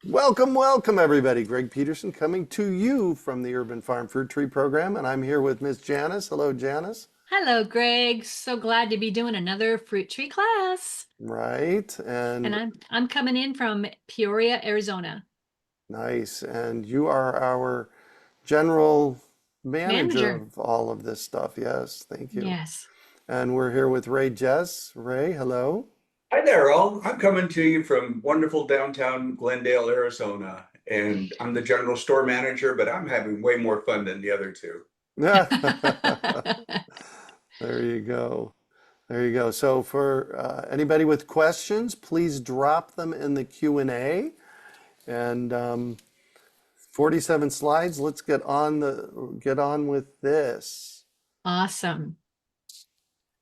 Welcome, welcome, everybody. Greg Peterson coming to you from the Urban Farm Fruit Tree Program, and I'm here with Miss Janis. Hello, Janis. Hello, Greg. So glad to be doing another fruit tree class. Right, And and I'm coming in from Peoria, Arizona. nice. And you are our general manager Manager. of all of this stuff. Yes, thank you. Yes. And we're here with Jess. Ray, hello. Hi there, all. I'm coming to you from wonderful downtown Glendale, Arizona, and I'm the general store manager, but I'm having way more fun than the other two. There you go. There you go. So for anybody with questions, please drop them in the Q&A. And 47 slides. Let's get on with this. Awesome.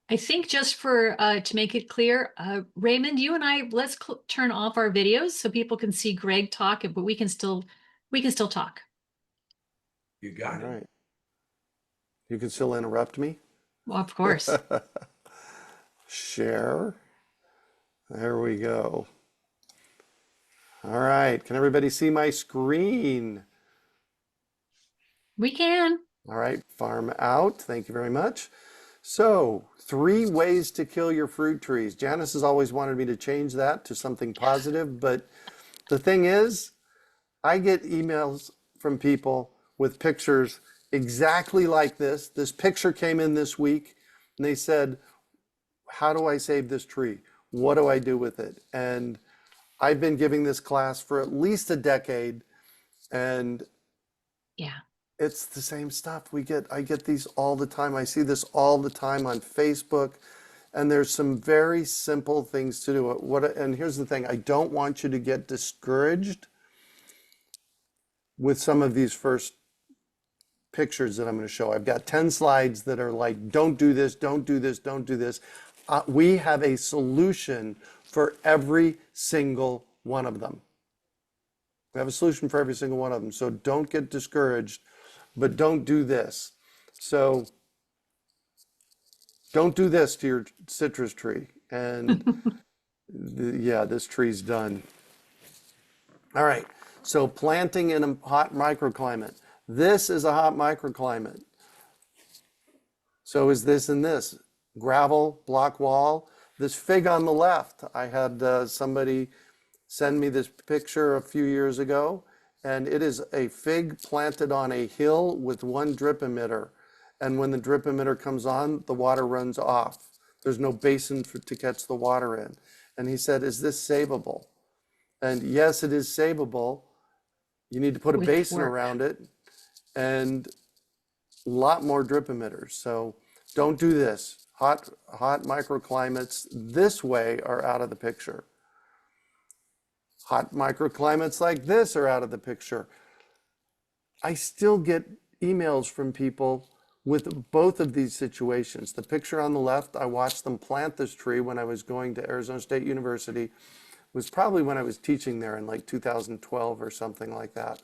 I think just for to make it clear, Raymond, you and I let's turn off our videos so people can see Greg talk, but we can still talk. You All got it. right. You can still interrupt me. Well, of course. Share. There we go. All right. Can everybody see my screen? We can. All right. Farm out. Thank you very much. So, 3 ways to kill your fruit trees. Janice has always wanted me to change that to something positive, but the thing is, I get emails from people with pictures exactly like this. This picture came in this week, and they said, how do I save this tree? What do I do with it? And I've been giving this class for at least a decade, and Yeah. it's the same stuff. I get these all the time. I see this all the time on Facebook, and there's some very simple things to do. And here's the thing, I don't want you to get discouraged with some of these first pictures that I'm going to show. I've got 10 slides that are like, don't do this, don't do this, don't do this. We have a solution for every single one of them. We have a solution for every single one of them. So don't get discouraged, but don't do this. So don't do this to your citrus tree. And yeah, this tree's done. All right. So planting in a hot microclimate. This is a hot microclimate. So is this and this. Gravel, block wall. This fig on the left, I had somebody send me this picture a few years ago, and it is a fig planted on a hill with one drip emitter. And when the drip emitter comes on, the water runs off. There's no basin to catch the water in. And he said, is this savable? And yes, it is savable. You need to put a With basin work. around it and a lot more drip emitters. So don't do this. Hot microclimates this way are out of the picture. Hot microclimates like this are out of the picture. I still get emails from people with both of these situations. The picture on the left, I watched them plant this tree when I was going to Arizona State University. It was probably when I was teaching there in like 2012 or something like that.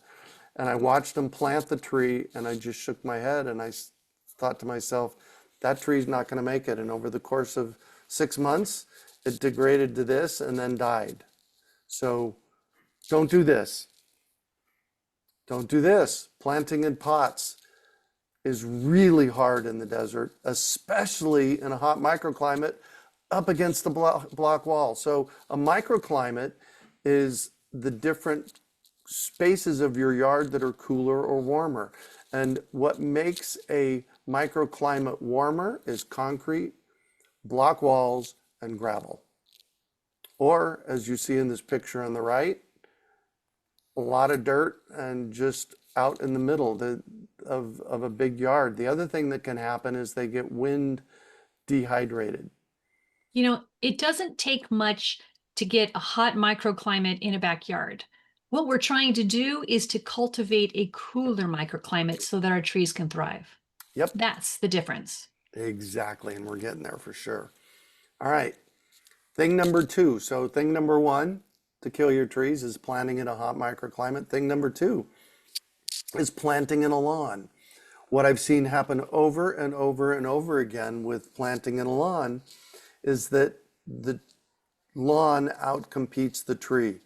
And I watched them plant the tree, and I just shook my head, and I thought to myself, that tree's not going to make it. And over the course of 6 months, it degraded to this and then died. So don't do this. Don't do this. Planting in pots is really hard in the desert, especially in a hot microclimate up against the block wall. So a microclimate is the different spaces of your yard that are cooler or warmer. And what makes a microclimate warmer is concrete, block walls, and gravel. Or, as you see in this picture on the right, a lot of dirt and just out in the middle of a big yard. The other thing that can happen is they get wind dehydrated. It doesn't take much to get a hot microclimate in a backyard. What we're trying to do is to cultivate a cooler microclimate so that our trees can thrive. Yep, That's the difference. exactly. And we're getting there for sure. All right. Thing number two. So thing number one to kill your trees is planting in a hot microclimate. Thing number two is planting in a lawn. What I've seen happen over and over and over again with planting in a lawn is that the lawn outcompetes the tree.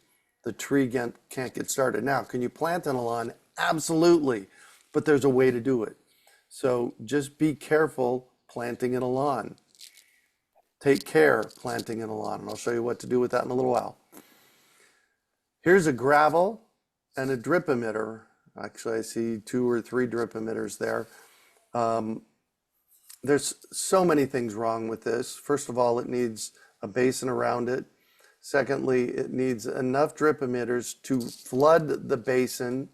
the tree can't get started. Now, can you plant in a lawn? Absolutely, but there's a way to do it. So just be careful planting in a lawn. Take care planting in a lawn, and I'll show you what to do with that in a little while. Here's a gravel and a drip emitter. Actually, I see 2 or 3 drip emitters there. There's so many things wrong with this. First of all, it needs a basin around it. Secondly, it needs enough drip emitters to flood the basin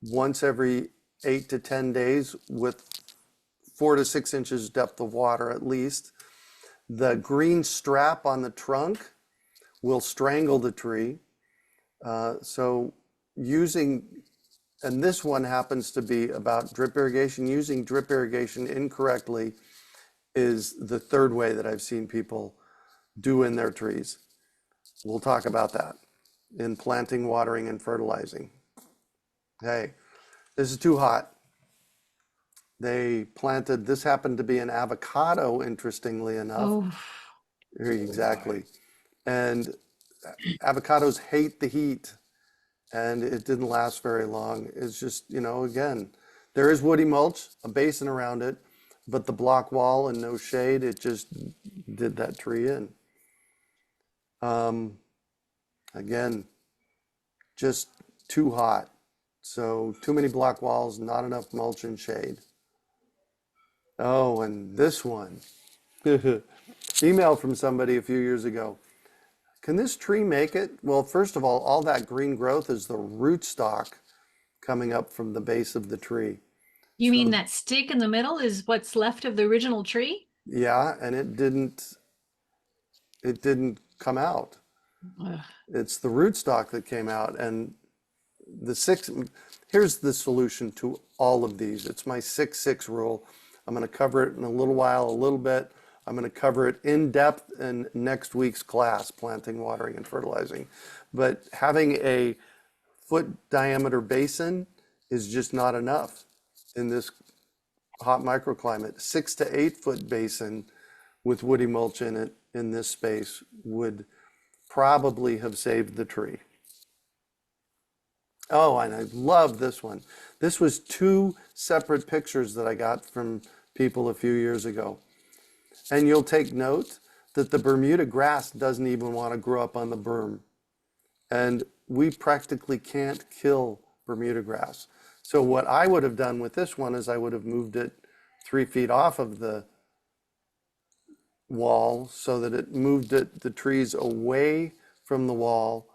once every 8 to 10 days with 4 to 6 inches depth of water at least. The green strap on the trunk will strangle the tree. So using, and this one happens to be about drip irrigation. Using drip irrigation incorrectly is the third way that I've seen people do in their trees. We'll talk about that in planting, watering, and fertilizing. Hey, this is too hot. They planted, this happened to be an avocado, interestingly enough. Oh, Exactly. And avocados hate the heat, and it didn't last very long. It's just, you know, again, there is woody mulch, a basin around it, but the block wall and no shade, it just did that tree in. Again, just too hot. So too many block walls, not enough mulch and shade. Oh, and this one. Email from somebody a few years ago. Can this tree make it? Well, first of all that green growth is the rootstock coming up from the base of the tree. you mean that stick in the middle is what's left of the original tree? Yeah, and it didn't come out. Ugh. It's the rootstock that came out, and here's the solution to all of these. It's my 6-6 rule. I'm going to cover it in a little while, a little bit. I'm going to cover it in depth in next week's class, planting, watering, and fertilizing. But having a foot diameter basin is just not enough in this hot microclimate. 6 to 8 foot basin with woody mulch in it in this space would probably have saved the tree. Oh, and I love this one. This was 2 separate pictures that I got from people a few years ago. And you'll take note that the Bermuda grass doesn't even want to grow up on the berm. And we practically can't kill Bermuda grass. So what I would have done with this one is I would have moved it 3 feet off of the wall so that it moved the trees away from the wall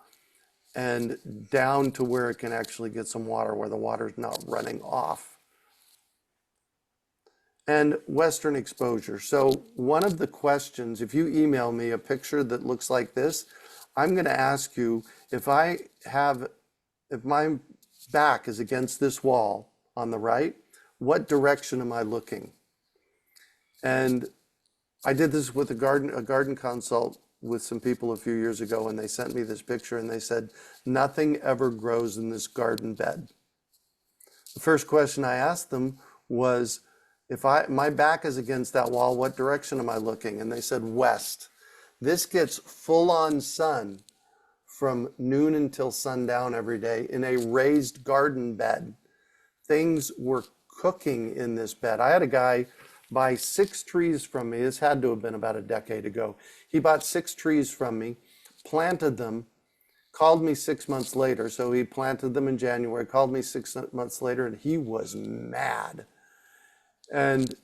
and down to where it can actually get some water, where the water's not running off. And western exposure. So one of the questions, if you email me a picture that looks like this, I'm going to ask you, if my back is against this wall on the right, what direction am I looking? And I did this with a garden consult with some people a few years ago, and they sent me this picture and they said, nothing ever grows in this garden bed. The first question I asked them was, if my back is against that wall, what direction am I looking? And they said west. This gets full-on sun from noon until sundown every day in a raised garden bed. Things were cooking in this bed. I had a guy buy 6 trees from me. This had to have been about a decade ago. He bought 6 trees from me, planted them, called me 6 months later. So he planted them in January, called me 6 months later, and he was mad. And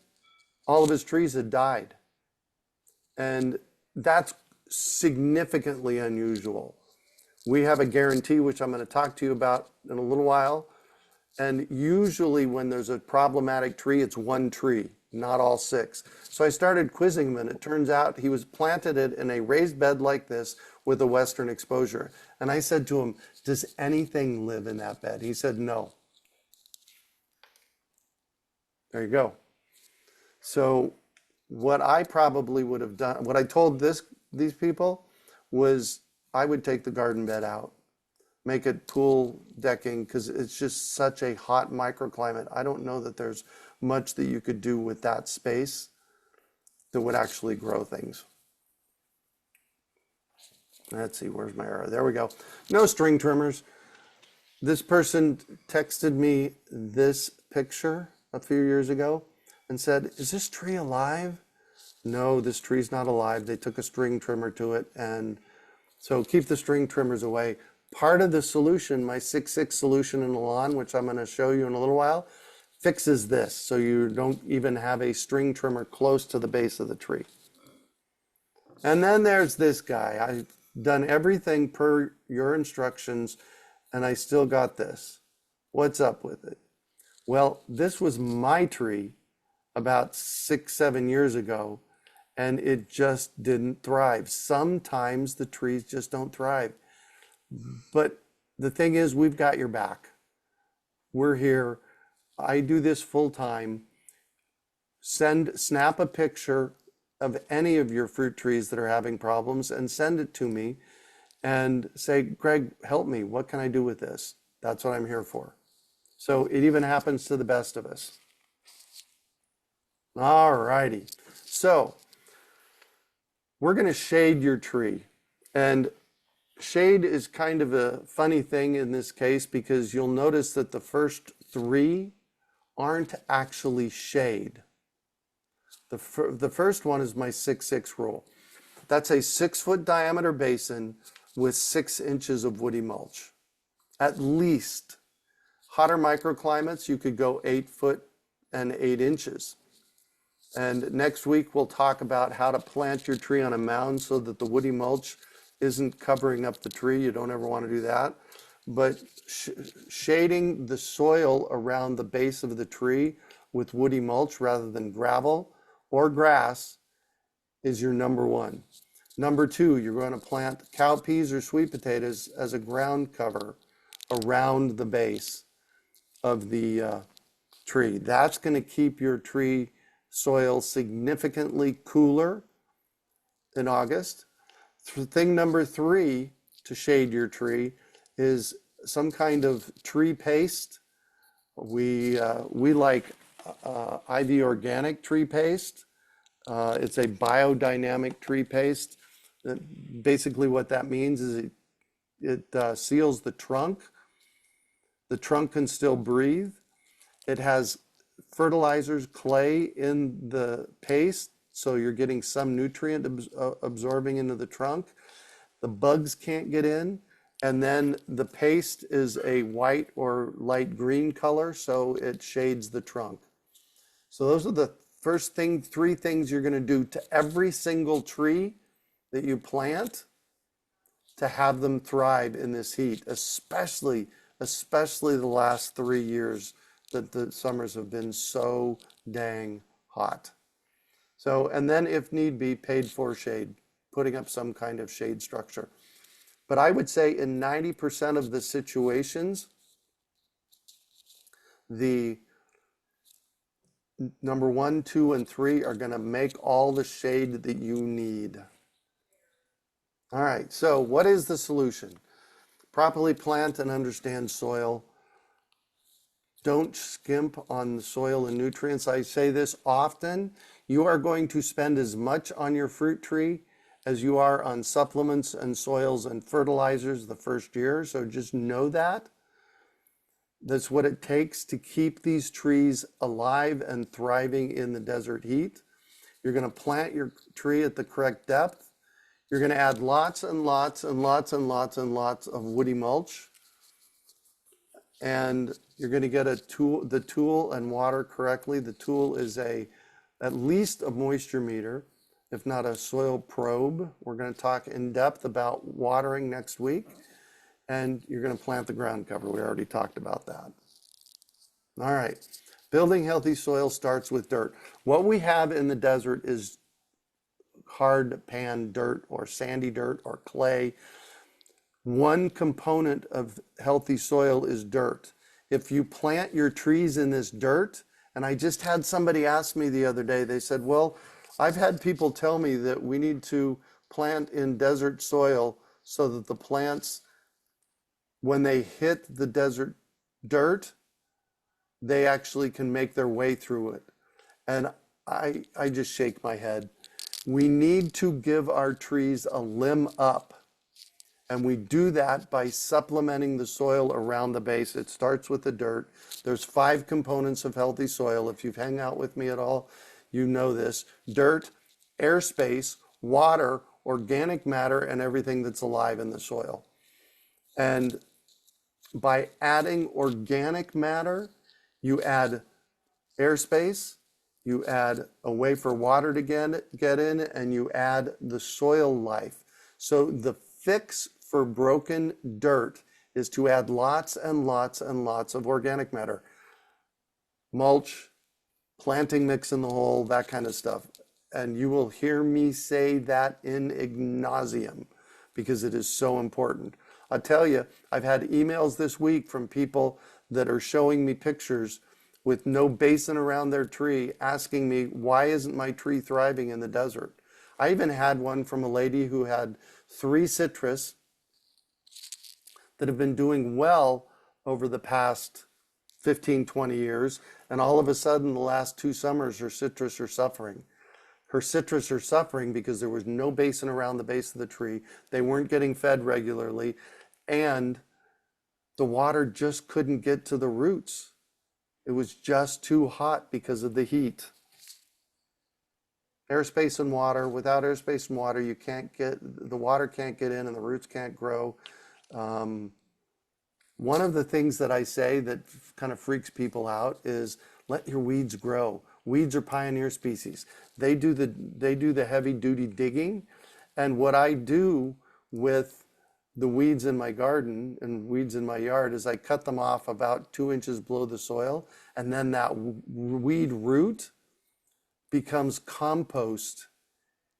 all of his trees had died. And that's significantly unusual. We have a guarantee, which I'm going to talk to you about in a little while. And usually when there's a problematic tree, it's one tree, not all 6. So I started quizzing him, and it turns out he was planted it in a raised bed like this with a western exposure. And I said to him, does anything live in that bed? He said, no. There you go. So what I probably would have done, what I told these people was I would take the garden bed out, make it pool decking, because it's just such a hot microclimate. I don't know that there's much that you could do with that space that would actually grow things. Let's see, where's my arrow? There we go. No string trimmers. This person texted me this picture a few years ago and said, is this tree alive? No, this tree's not alive. They took a string trimmer to it. And so keep the string trimmers away. Part of the solution, my 6.6 solution in the lawn, which I'm going to show you in a little while, fixes this. So you don't even have a string trimmer close to the base of the tree. And then there's this guy. I've done everything per your instructions, and I still got this. What's up with it? Well, this was my tree about 6-7 years ago, and it just didn't thrive. Sometimes the trees just don't thrive. But the thing is, we've got your back. We're here. I do this full time. Snap a picture of any of your fruit trees that are having problems and send it to me and say, Greg, help me. What can I do with this? That's what I'm here for. So it even happens to the best of us. All righty. So we're going to shade your tree. And shade is kind of a funny thing in this case because you'll notice that the first 3 aren't actually shade. The first one is my 6.6 rule. That's a 6-foot diameter basin with 6 inches of woody mulch. At least. Hotter microclimates, you could go 8 foot and 8 inches. And next week, we'll talk about how to plant your tree on a mound so that the woody mulch isn't covering up the tree. You don't ever want to do that. But shading the soil around the base of the tree with woody mulch rather than gravel or grass is your number 1. Number 2, you're going to plant cowpeas or sweet potatoes as a ground cover around the base of the tree. That's going to keep your tree soil significantly cooler in August. Thing number 3 to shade your tree is some kind of tree paste. We like Ivy Organic tree paste. It's a biodynamic tree paste. Basically what that means is it seals the trunk. The trunk can still breathe. It has fertilizers, clay in the paste, so you're getting some nutrient absorbing into the trunk. The bugs can't get in. And then the paste is a white or light green color, so it shades the trunk. So those are the first 3 things you're going to do to every single tree that you plant to have them thrive in this heat, especially the last 3 years that the summers have been so dang hot. So, and then if need be, paid for shade, putting up some kind of shade structure. But I would say in 90% of the situations, the number 1, 2, and 3 are going to make all the shade that you need. All right, so what is the solution? Properly plant and understand soil. Don't skimp on the soil and nutrients. I say this often. You are going to spend as much on your fruit tree as you are on supplements and soils and fertilizers the first year. So just know that. That's what it takes to keep these trees alive and thriving in the desert heat. You're going to plant your tree at the correct depth. You're going to add lots and lots and lots and lots and lots of woody mulch. And you're going to get the tool and water correctly. The tool is at least a moisture meter, if not a soil probe. We're going to talk in depth about watering next week. And you're going to plant the ground cover. We already talked about that. All right. Building healthy soil starts with dirt. What we have in the desert is hard pan dirt or sandy dirt or clay. One component of healthy soil is dirt. If you plant your trees in this dirt, and I just had somebody ask me the other day, they said, well, I've had people tell me that we need to plant in desert soil so that the plants, when they hit the desert dirt, they actually can make their way through it. And I just shake my head. We need to give our trees a limb up And we do that by supplementing the soil around the base. It starts with the dirt. There's 5 components of healthy soil. If you've hung out with me at all, you know this. Dirt, airspace, water, organic matter, and everything that's alive in the soil. And by adding organic matter, you add airspace, you add a way for water to get in, and you add the soil life. So the fix for broken dirt is to add lots and lots and lots of organic matter. Mulch, planting mix in the hole, that kind of stuff. And you will hear me say that in nauseam because it is so important. I'll tell you, I've had emails this week from people that are showing me pictures with no basin around their tree asking me, why isn't my tree thriving in the desert? I even had one from a lady who had 3 citrus that have been doing well over the past 15, 20 years. And all of a sudden, the last 2 summers, her citrus are suffering. Her citrus are suffering because there was no basin around the base of the tree. They weren't getting fed regularly. And the water just couldn't get to the roots. It was just too hot because of the heat. Airspace and water. Without airspace and water, the water can't get in and the roots can't grow. One of the things that I say that kind of freaks people out is let your weeds grow. Weeds are pioneer species. They do the heavy duty digging. And what I do with the weeds in my garden and weeds in my yard is I cut them off about 2 inches below the soil. And then that weed root becomes compost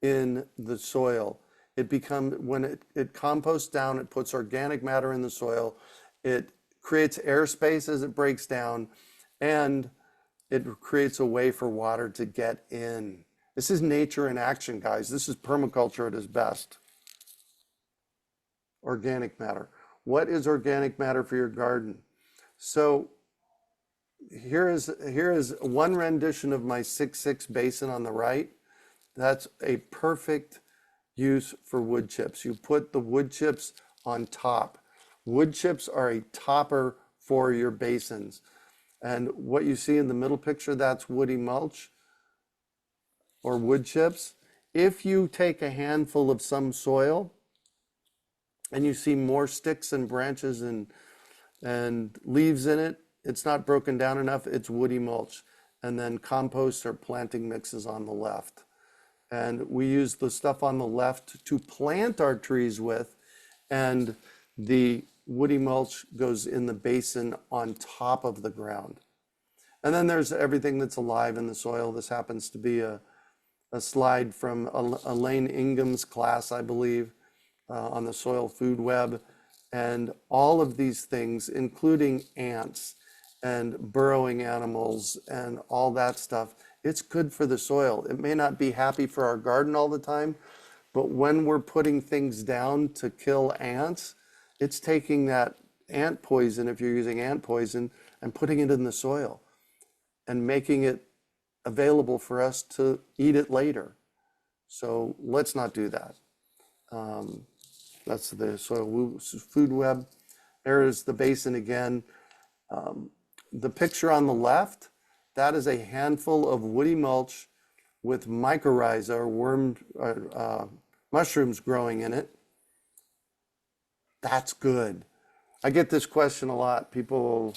in the soil. When it composts down, it puts organic matter in the soil. It creates airspace as it breaks down, and it creates a way for water to get in. This is nature in action, guys. This is permaculture at its best. Organic matter. What is organic matter for your garden? So here is one rendition of my 6-6 basin on the right. That's a perfect use for wood chips. You put the wood chips on top. Wood chips are a topper for your basins. And what you see in the middle picture, that's woody mulch or wood chips. If you take a handful of some soil and you see more sticks and branches and leaves in it, it's not broken down enough, it's woody mulch. And then compost or planting mixes on the left. And we use the stuff on the left to plant our trees with, and the woody mulch goes in the basin on top of the ground. And then there's everything that's alive in the soil. This happens to be a slide from Elaine Ingham's class, I believe, on the soil food web. And all of these things, including ants and burrowing animals and all that stuff, it's good for the soil. It may not be happy for our garden all the time, but when we're putting things down to kill ants, it's taking that ant poison, if you're using ant poison, and putting it in the soil and making it available for us to eat it later. So let's not do that. That's the soil food web. There is the basin again. The picture on the left, that is a handful of woody mulch with mycorrhiza or mushrooms growing in it. That's good. I get this question a lot. People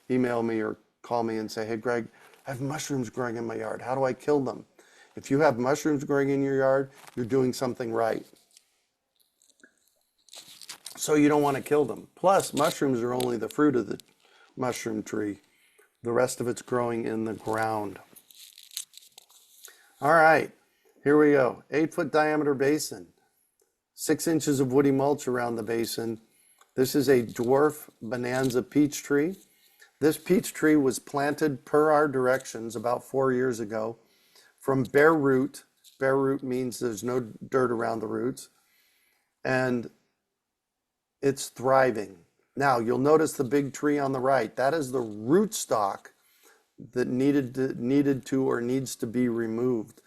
email me or call me and say, hey, Greg, I have mushrooms growing in my yard. How do I kill them? If you have mushrooms growing in your yard, you're doing something right. So you don't want to kill them. Plus, mushrooms are only the fruit of the mushroom tree. The rest of it's growing in the ground. All right, here we go. 8-foot diameter basin. 6 inches of woody mulch around the basin. This is a dwarf bonanza peach tree. This peach tree was planted per our directions about 4 years ago from bare root. Bare root means there's no dirt around the roots. And it's thriving. Now, you'll notice the big tree on the right. That is the rootstock that needed to or needs to be removed.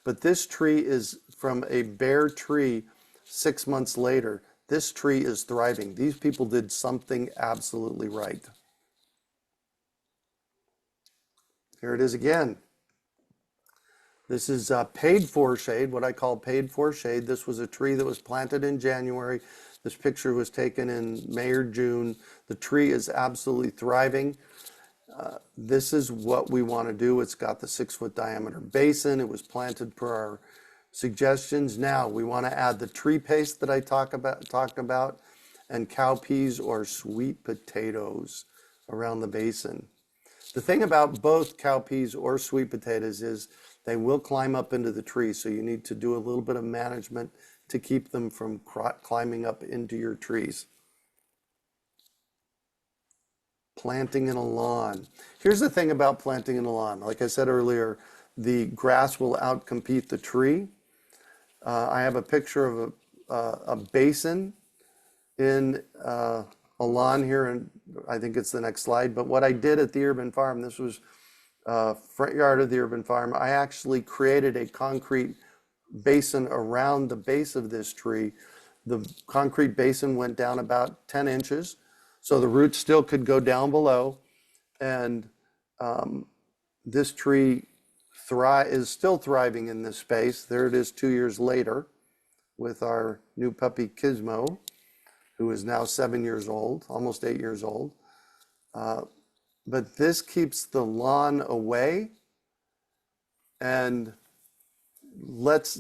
But this tree is from a bare tree 6 months later. This tree is thriving. These people did something absolutely right. Here it is again. This is paid for shade, what I call paid for shade. This was a tree that was planted in January. This picture was taken in May or June. The tree is absolutely thriving. This is what we want to do. It's got the 6-foot diameter basin. It was planted per our suggestions. Now we want to add the tree paste that I talked about and cowpeas or sweet potatoes around the basin. The thing about both cowpeas or sweet potatoes is they will climb up into the tree, so you need to do a little bit of management to keep them from climbing up into your trees. Planting in a lawn. Here's the thing about planting in a lawn. Like I said earlier, the grass will outcompete the tree. I have a picture of a basin in a lawn here, and I think it's the next slide. But what I did at the urban farm, this was front yard of the urban farm, I actually created a concrete basin around the base of this tree. The concrete basin went down about 10 inches, so the roots still could go down below. And this tree is still thriving in this space. There it is 2 years later with our new puppy Gizmo, who is now 7 years old, almost 8 years old. But this keeps the lawn away and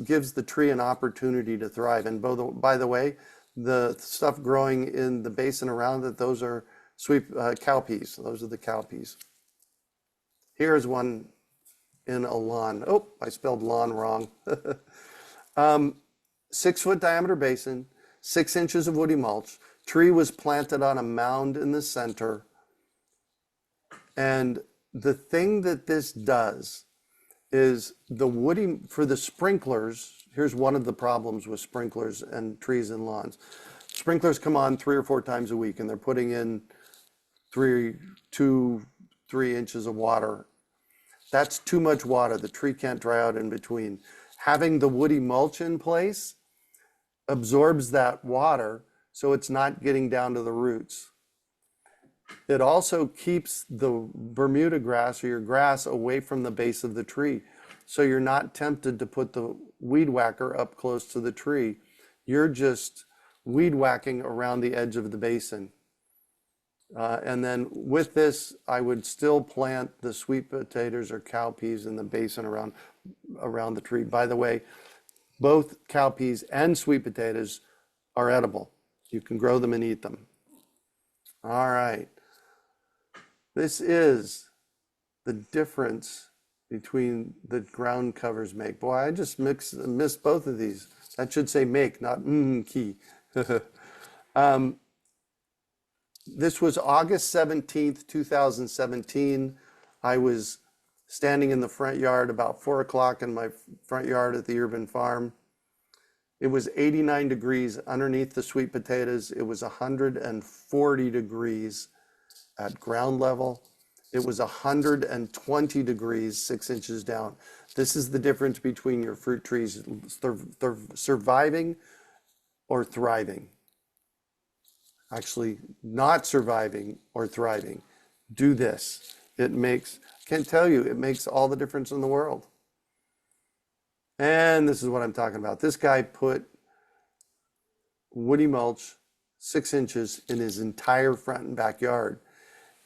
gives the tree an opportunity to thrive. And by the way, the stuff growing in the basin around it, those are sweet cowpeas. Those are the cowpeas. Here's one in a lawn. Oh, I spelled lawn wrong. 6-foot diameter basin, 6 inches of woody mulch. Tree was planted on a mound in the center. And the thing that this does is for the sprinklers, here's one of the problems with sprinklers and trees and lawns. Sprinklers come on 3 or 4 times a week, and they're putting in 2-3 inches of water. That's too much water. The tree can't dry out in between. Having the woody mulch in place absorbs that water, so it's not getting down to the roots. It also keeps the Bermuda grass or your grass away from the base of the tree. So you're not tempted to put the weed whacker up close to the tree. You're just weed whacking around the edge of the basin. And then with this, I would still plant the sweet potatoes or cowpeas in the basin around the tree. By the way, both cowpeas and sweet potatoes are edible. You can grow them and eat them. All right. This is the difference between the ground covers make. Boy, I just missed both of these. That should say make, not key. This was August 17th, 2017. I was standing in the front yard about 4 o'clock in my front yard at the urban farm. It was 89 degrees underneath the sweet potatoes. It was 140 degrees at ground level. It was 120 degrees 6 inches down. This is the difference between your fruit trees surviving or thriving. Actually, not surviving or thriving. Do this. I can't tell you, it makes all the difference in the world. And this is what I'm talking about. This guy put woody mulch 6 inches in his entire front and backyard.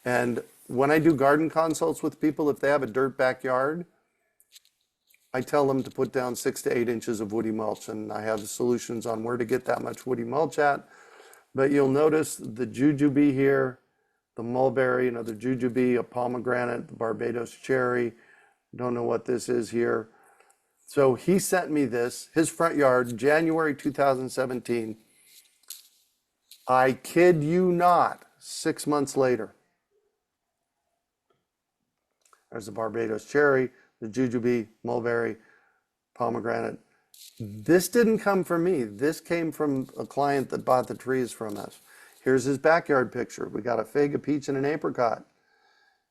And when I do garden consults with people, if they have a dirt backyard, I tell them to put down 6 to 8 inches of woody mulch, and I have solutions on where to get that much woody mulch at. But you'll notice the jujube here, the mulberry, another jujube, a pomegranate, the Barbados cherry. Don't know what this is here. So he sent me this, his front yard, January 2017. I kid you not, 6 months later. There's the Barbados cherry, the jujube, mulberry, pomegranate. This didn't come from me. This came from a client that bought the trees from us. Here's his backyard picture. We got a fig, a peach, and an apricot.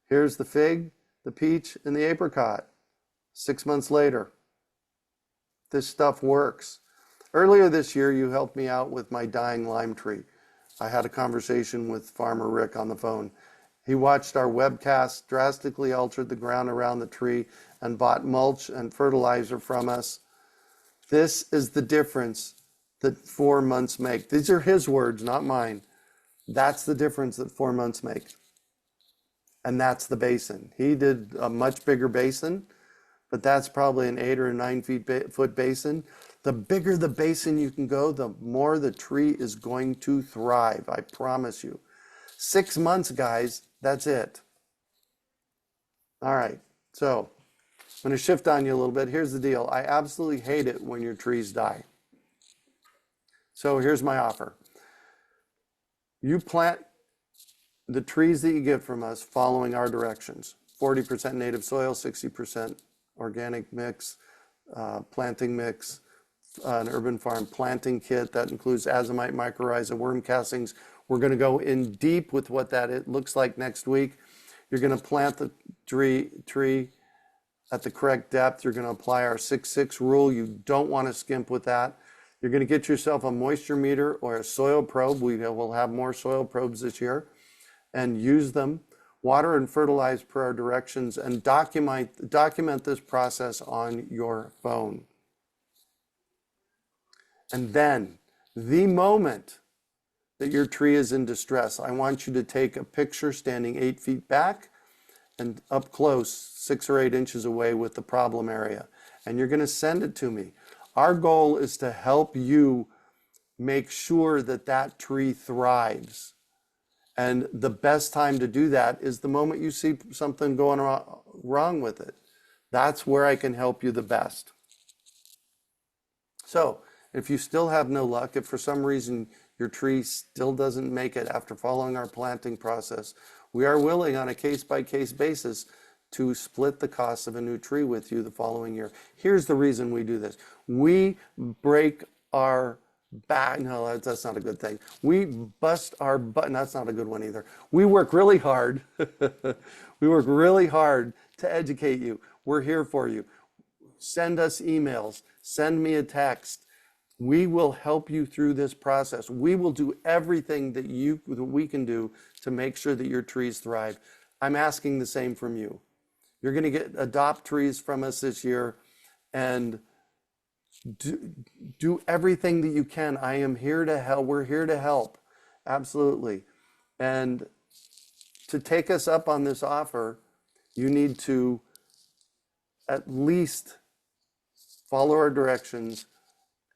Here's the fig, the peach, and the apricot. 6 months later. This stuff works. Earlier this year, you helped me out with my dying lime tree. I had a conversation with Farmer Rick on the phone. He watched our webcast, drastically altered the ground around the tree, and bought mulch and fertilizer from us. This is the difference that 4 months make. These are his words, not mine. That's the difference that 4 months make. And that's the basin. He did a much bigger basin, but that's probably an 8 or 9 foot basin. The bigger the basin you can go, the more the tree is going to thrive. I promise you. 6 months, guys, that's it. All right, so I'm going to shift on you a little bit. Here's the deal. I absolutely hate it when your trees die. So here's my offer. You plant the trees that you get from us following our directions. 40% native soil, 60% organic mix, planting mix, an urban farm planting kit that includes azomite, mycorrhiza, worm castings. We're going to go in deep with what that looks like next week. You're going to plant the tree at the correct depth. You're going to apply our 6-6 rule. You don't want to skimp with that. You're going to get yourself a moisture meter or a soil probe. We will have more soil probes this year, and use them. Water and fertilize per our directions, and document this process on your phone. And then, the moment that your tree is in distress, I want you to take a picture standing 8 feet back and up close, 6 or 8 inches away with the problem area. And you're going to send it to me. Our goal is to help you make sure that that tree thrives. And the best time to do that is the moment you see something going wrong with it. That's where I can help you the best. So if you still have no luck, if for some reason your tree still doesn't make it after following our planting process, we are willing on a case-by-case basis to split the cost of a new tree with you the following year. Here's the reason we do this. We break our back. No, that's not a good thing. We bust our butt. That's not a good one either. We work really hard. We work really hard to educate you. We're here for you. Send us emails. Send me a text. We will help you through this process. We will do everything that we can do to make sure that your trees thrive. I'm asking the same from you. You're going to adopt trees from us this year, and do everything that you can. I am here to help. We're here to help. Absolutely. And to take us up on this offer, you need to at least follow our directions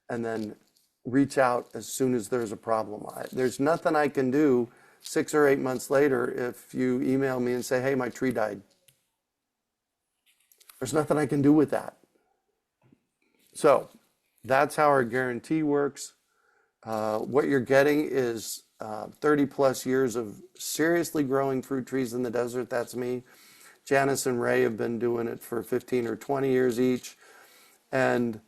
and then reach out as soon as there's a problem. There's nothing I can do 6 or 8 months later if you email me and say, hey, my tree died. There's nothing I can do with that. So that's how our guarantee works. What you're getting is 30 plus years of seriously growing fruit trees in the desert. That's me. Janis and Ray have been doing it for 15 or 20 years each. And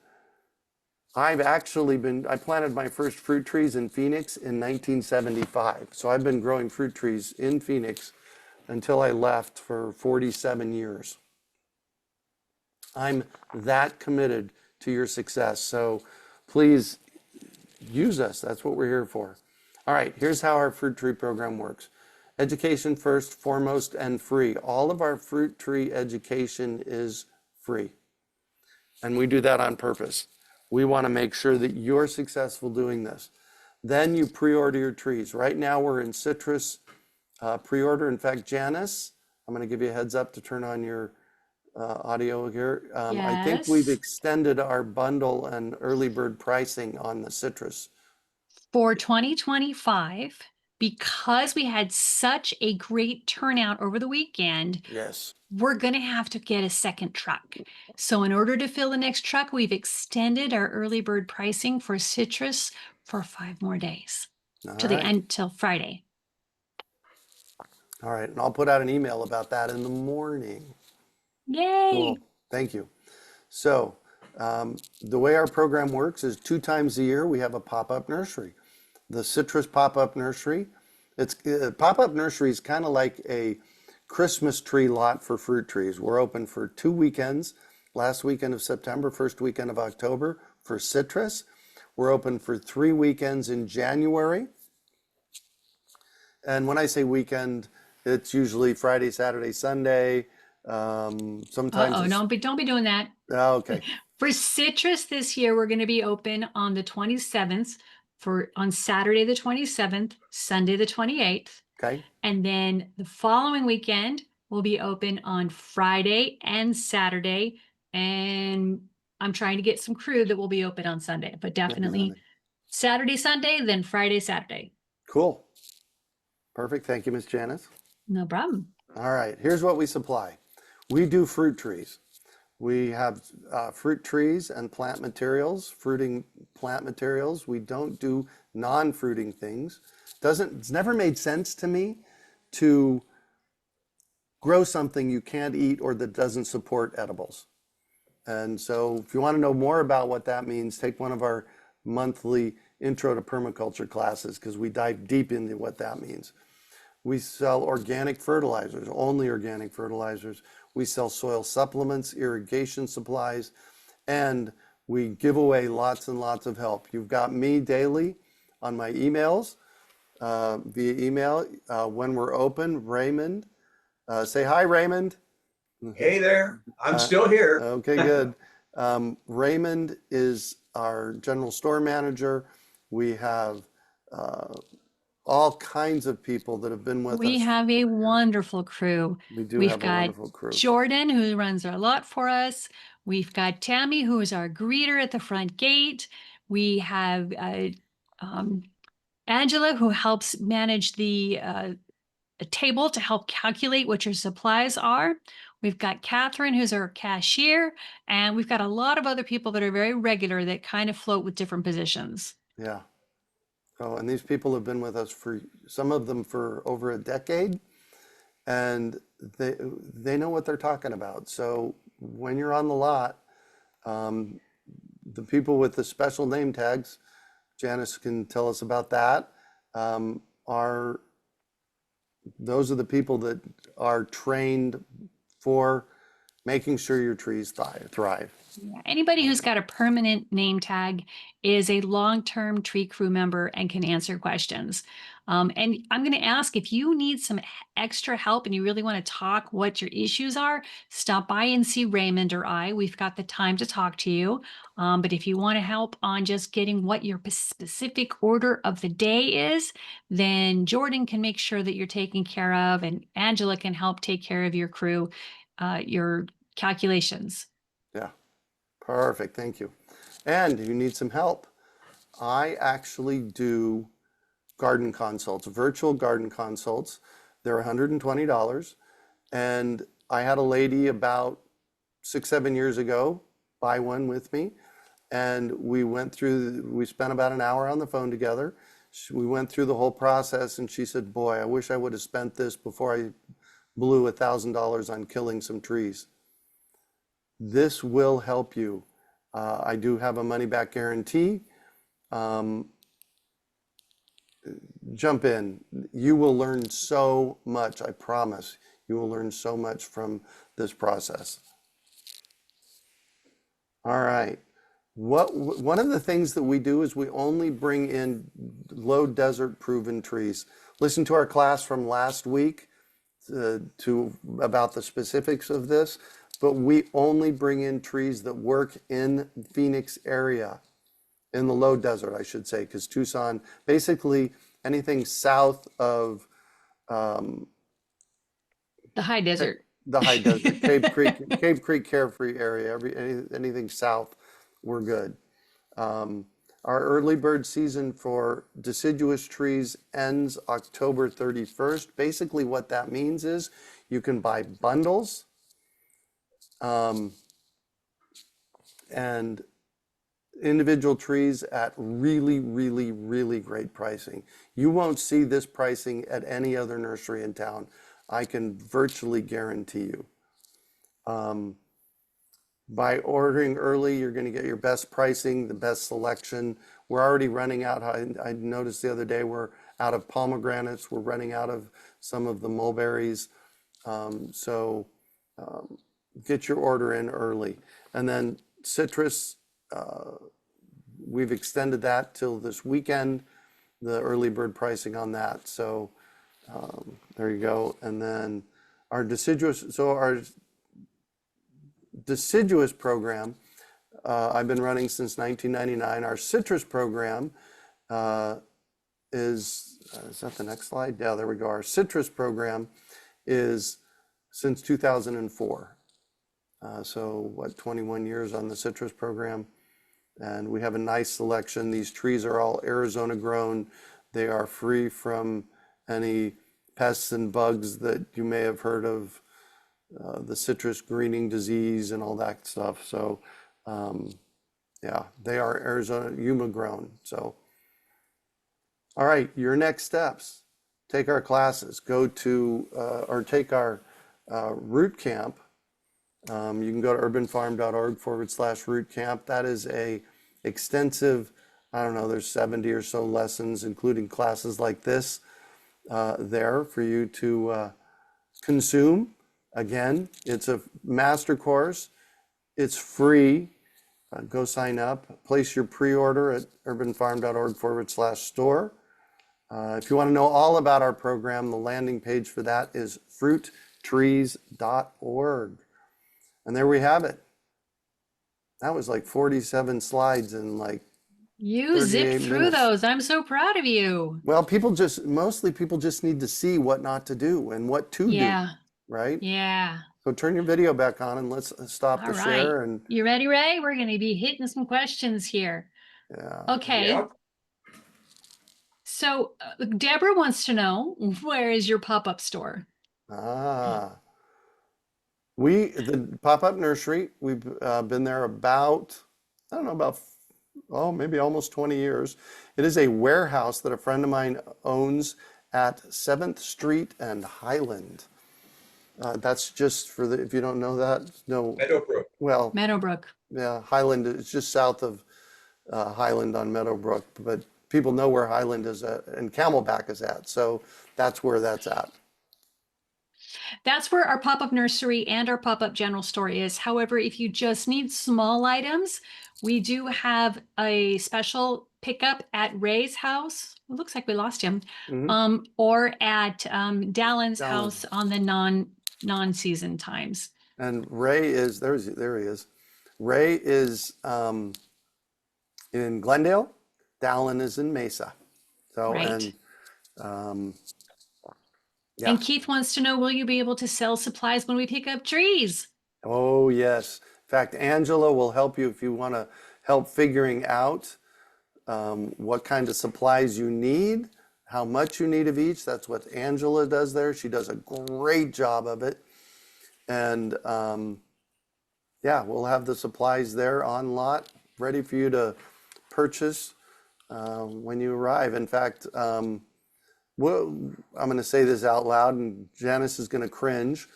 I planted my first fruit trees in Phoenix in 1975. So I've been growing fruit trees in Phoenix until I left for 47 years. I'm that committed to your success. So please use us. That's what we're here for. All right, here's how our fruit tree program works. Education first, foremost, and free. All of our fruit tree education is free. And we do that on purpose. We want to make sure that you're successful doing this. Then you pre-order your trees. Right now we're in citrus pre-order. In fact, Janis, I'm going to give you a heads up to turn on your audio here. I think we've Yes. extended our bundle and early bird pricing on the citrus. For 2025, because we had such a great turnout over the weekend, Yes. we're going to have to get a second truck. So in order to fill the next truck, we've extended our early bird pricing for citrus for 5 more days All to the right. end till Friday. All right. And I'll put out an email about that in the morning. Yay! Cool. Thank you. So the way our program works is 2 times a year we have a pop-up nursery. The citrus pop-up nursery. It's pop-up nursery is kind of like a Christmas tree lot for fruit trees. We're open for 2 weekends, last weekend of September, first weekend of October for citrus. We're open for 3 weekends in January. And when I say weekend, it's usually Friday, Saturday, Sunday. Sometimes Uh-oh, it's, don't be doing that. oh, okay. For citrus this year, we're going to be open on the 27th on Saturday the 27th, Sunday the 28th. Okay. And then the following weekend will be open on Friday and Saturday. And I'm trying to get some crew that will be open on Sunday, but definitely Saturday, Sunday, then Friday, Saturday. Cool. Perfect. Thank you, Miss Janice. No problem. All right. Here's what we supply. We do fruit trees. We have fruit trees and plant materials, fruiting plant materials. We don't do non-fruiting things. It's never made sense to me to grow something you can't eat or that doesn't support edibles. And so if you want to know more about what that means, take one of our monthly intro to permaculture classes, because we dive deep into what that means. We sell organic fertilizers, only organic fertilizers. We sell soil supplements, irrigation supplies, and we give away lots and lots of help. You've got me daily on my emails, via email. When we're open, Raymond, say hi, Raymond. Hey there, I'm still here. Okay, good. Raymond is our general store manager. We have all kinds of people that have been with us. We have a wonderful crew. We do We've have a got wonderful crew. Jordan, who runs our lot for us. We've got Tammy, who is our greeter at the front gate. We have Angela, who helps manage the table to help calculate what your supplies are. We've got Catherine, who's our cashier, and we've got a lot of other people that are very regular that kind of float with different positions. Yeah. Oh, and these people have been with us some of them for over a decade, and they know what they're talking about. So when you're on the lot, the people with the special name tags, Janice can tell us about that, those are the people that are trained for making sure your trees thrive. Yeah. Anybody who's got a permanent name tag is a long-term tree crew member and can answer questions. And I'm going to ask, if you need some extra help and you really want to talk what your issues are, stop by and see Raymond or I. We've got the time to talk to you. But if you want to help on just getting what your specific order of the day is, then Jordan can make sure that you're taken care of, and Angela can help take care of your crew, your calculations. Yeah. Perfect, thank you. And if you need some help, I actually do garden consults, virtual garden consults. They're $120. And I had a lady about 6-7 years ago buy one with me. And we spent about an hour on the phone together. We went through the whole process, and she said, boy, I wish I would have spent this before I blew $1,000 on killing some trees. This will help you. I do have a money-back guarantee. Jump in. You will learn so much, I promise. You will learn so much from this process. All right. One of the things that we do is we only bring in low desert proven trees. Listen to our class from last week about the specifics of this. But we only bring in trees that work in Phoenix area, in the low desert, I should say, because Tucson, basically anything south of The high desert. the high desert, Cave Creek Carefree area, anything south, we're good. Our early bird season for deciduous trees ends October 31st. Basically what that means is you can buy bundles, and individual trees at really, really, really great pricing. You won't see this pricing at any other nursery in town. I can virtually guarantee you. By ordering early, you're going to get your best pricing, the best selection. We're already running out. I noticed the other day we're out of pomegranates. We're running out of some of the mulberries. Get your order in early. And then citrus, we've extended that till this weekend, the early bird pricing on that. So there you go. And then our deciduous program, I've been running since 1999. Our citrus program is that the next slide? Yeah, there we go. Our citrus program is since 2004. So what, 21 years on the citrus program. And we have a nice selection. These trees are all Arizona grown. They are free from any pests and bugs that you may have heard of, the citrus greening disease and all that stuff. So yeah, they are Arizona Yuma grown. So, all right, your next steps. Take our classes, go to, or take our root camp. You can go to urbanfarm.org/root camp. That is a extensive, I don't know, there's 70 or so lessons, including classes like this, there for you to consume. Again, it's a master course. It's free. Go sign up. Place your pre-order at urbanfarm.org/store. If you want to know all about our program, the landing page for that is fruittrees.org. And there we have it. That was like 47 slides in like You zipped 38 through minutes. those. I'm so proud of you. Well, mostly people just need to see what not to do and what to do, Yeah. right? Yeah. So turn your video back on and let's stop All the right. share. And You ready, Ray? We're going to be hitting some questions here. yeah, Okay. Yeah. So Deborah wants to know, where is your pop-up store? the pop-up nursery, we've been there about, I don't know, maybe almost 20 years. It is a warehouse that a friend of mine owns at 7th Street and Highland. That's just for if you don't know that, no, Meadowbrook. well, Meadowbrook. yeah, Highland is just south of Highland on Meadowbrook, but people know where Highland is at and Camelback is at. So that's where that's at. That's where our pop-up nursery and our pop-up general store is. However, if you just need small items, we do have a special pickup at Ray's house. It looks like we lost him. Mhm. Or at Dallin's Dallin. house on the non-season times. And Ray is, there he is. Ray is in Glendale. Dallin is in Mesa. So, Right. and yeah. And Keith wants to know, will you be able to sell supplies when we pick up trees? Oh, yes. In fact, Angela will help you if you want to help figuring out what kind of supplies you need, how much you need of each. That's what Angela does there. She does a great job of it. And yeah, we'll have the supplies there on lot, ready for you to purchase when you arrive. In fact, I'm going to say this out loud, and Janis is going to cringe.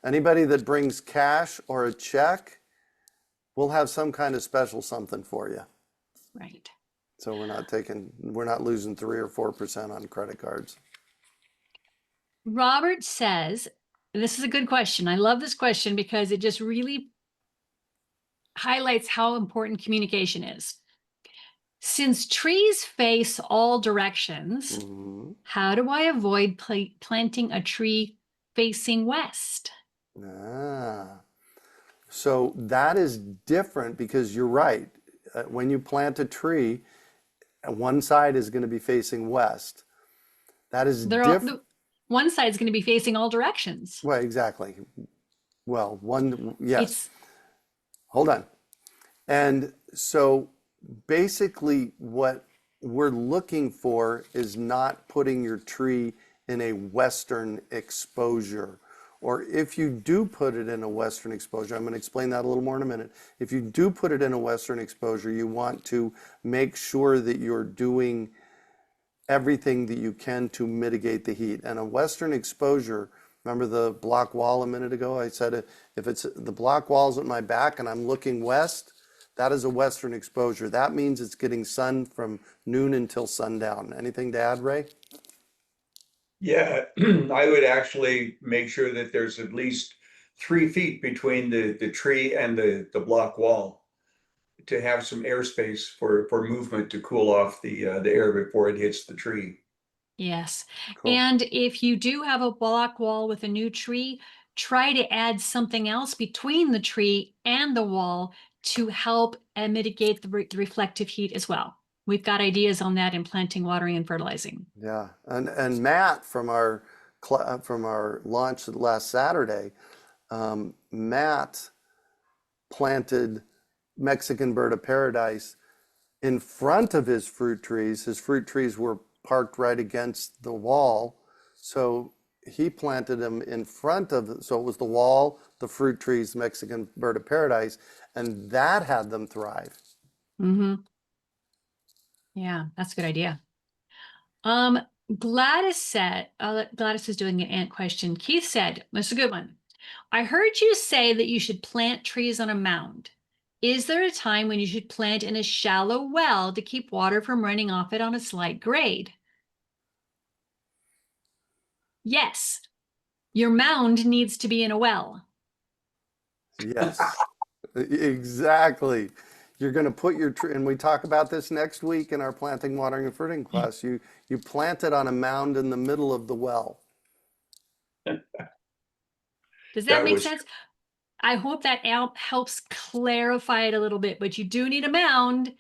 Anybody that brings cash or a check, we'll have some kind of special something for you. Right. So we're not losing 3 or 4% on credit cards. Robert says, this is a good question. I love this question because it just really highlights how important communication is. Since trees face all directions, Mhm. how do I avoid planting a tree facing west? So that is different because you're right. When you plant a tree, one side is going to be facing west. That is different. One side is going to be facing all directions. Well, exactly. Well, yes. Hold on. And so basically what we're looking for is not putting your tree in a western exposure. Or if you do put it in a western exposure, I'm going to explain that a little more in a minute. If you do put it in a western exposure, you want to make sure that you're doing everything that you can to mitigate the heat. And a western exposure, remember the block wall a minute ago? I said if it's the block wall's at my back and I'm looking west, that is a western exposure. That means it's getting sun from noon until sundown. Anything to add, Ray? Yeah, I would actually make sure that there's at least 3 feet between the tree and the block wall. to have some airspace for movement to cool off the air before it hits the tree. Yes. Cool. And if you do have a block wall with a new tree, try to add something else between the tree and the wall to help and mitigate the reflective heat as well. We've got ideas on that in planting, watering, and fertilizing. Yeah, and Matt from our launch last Saturday, Matt planted Mexican bird of paradise in front of his fruit trees. His fruit trees were parked right against the wall, so he planted them in front of. So it was the wall, the fruit trees, Mexican bird of paradise, and that had them thrive. Mm-hmm. Yeah, that's a good idea. Gladys said, Gladys is doing an ant question. Keith said, this is a good one. I heard you say that you should plant trees on a mound. Is there a time when you should plant in a shallow well to keep water from running off it on a slight grade? Yes, your mound needs to be in a well. Yes, exactly. You're going to put your tree, and we talk about this next week in our planting, watering, and fruiting class. You plant it on a mound in the middle of the well. Does that That make was sense? I hope that helps clarify it a little bit, but you do need a mound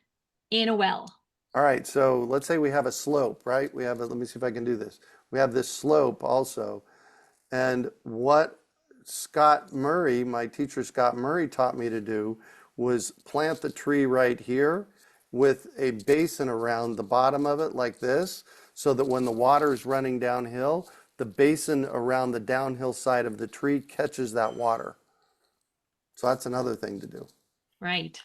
in a well. All right, so let's say we have a slope, right? We have a, let me see if I can do this. We have this slope also. And what Scott Murray, my teacher Scott Murray, taught me to do was plant the tree right here with a basin around the bottom of it like this, so that when the water is running downhill, the basin around the downhill side of the tree catches that water. So that's another thing to do. Right.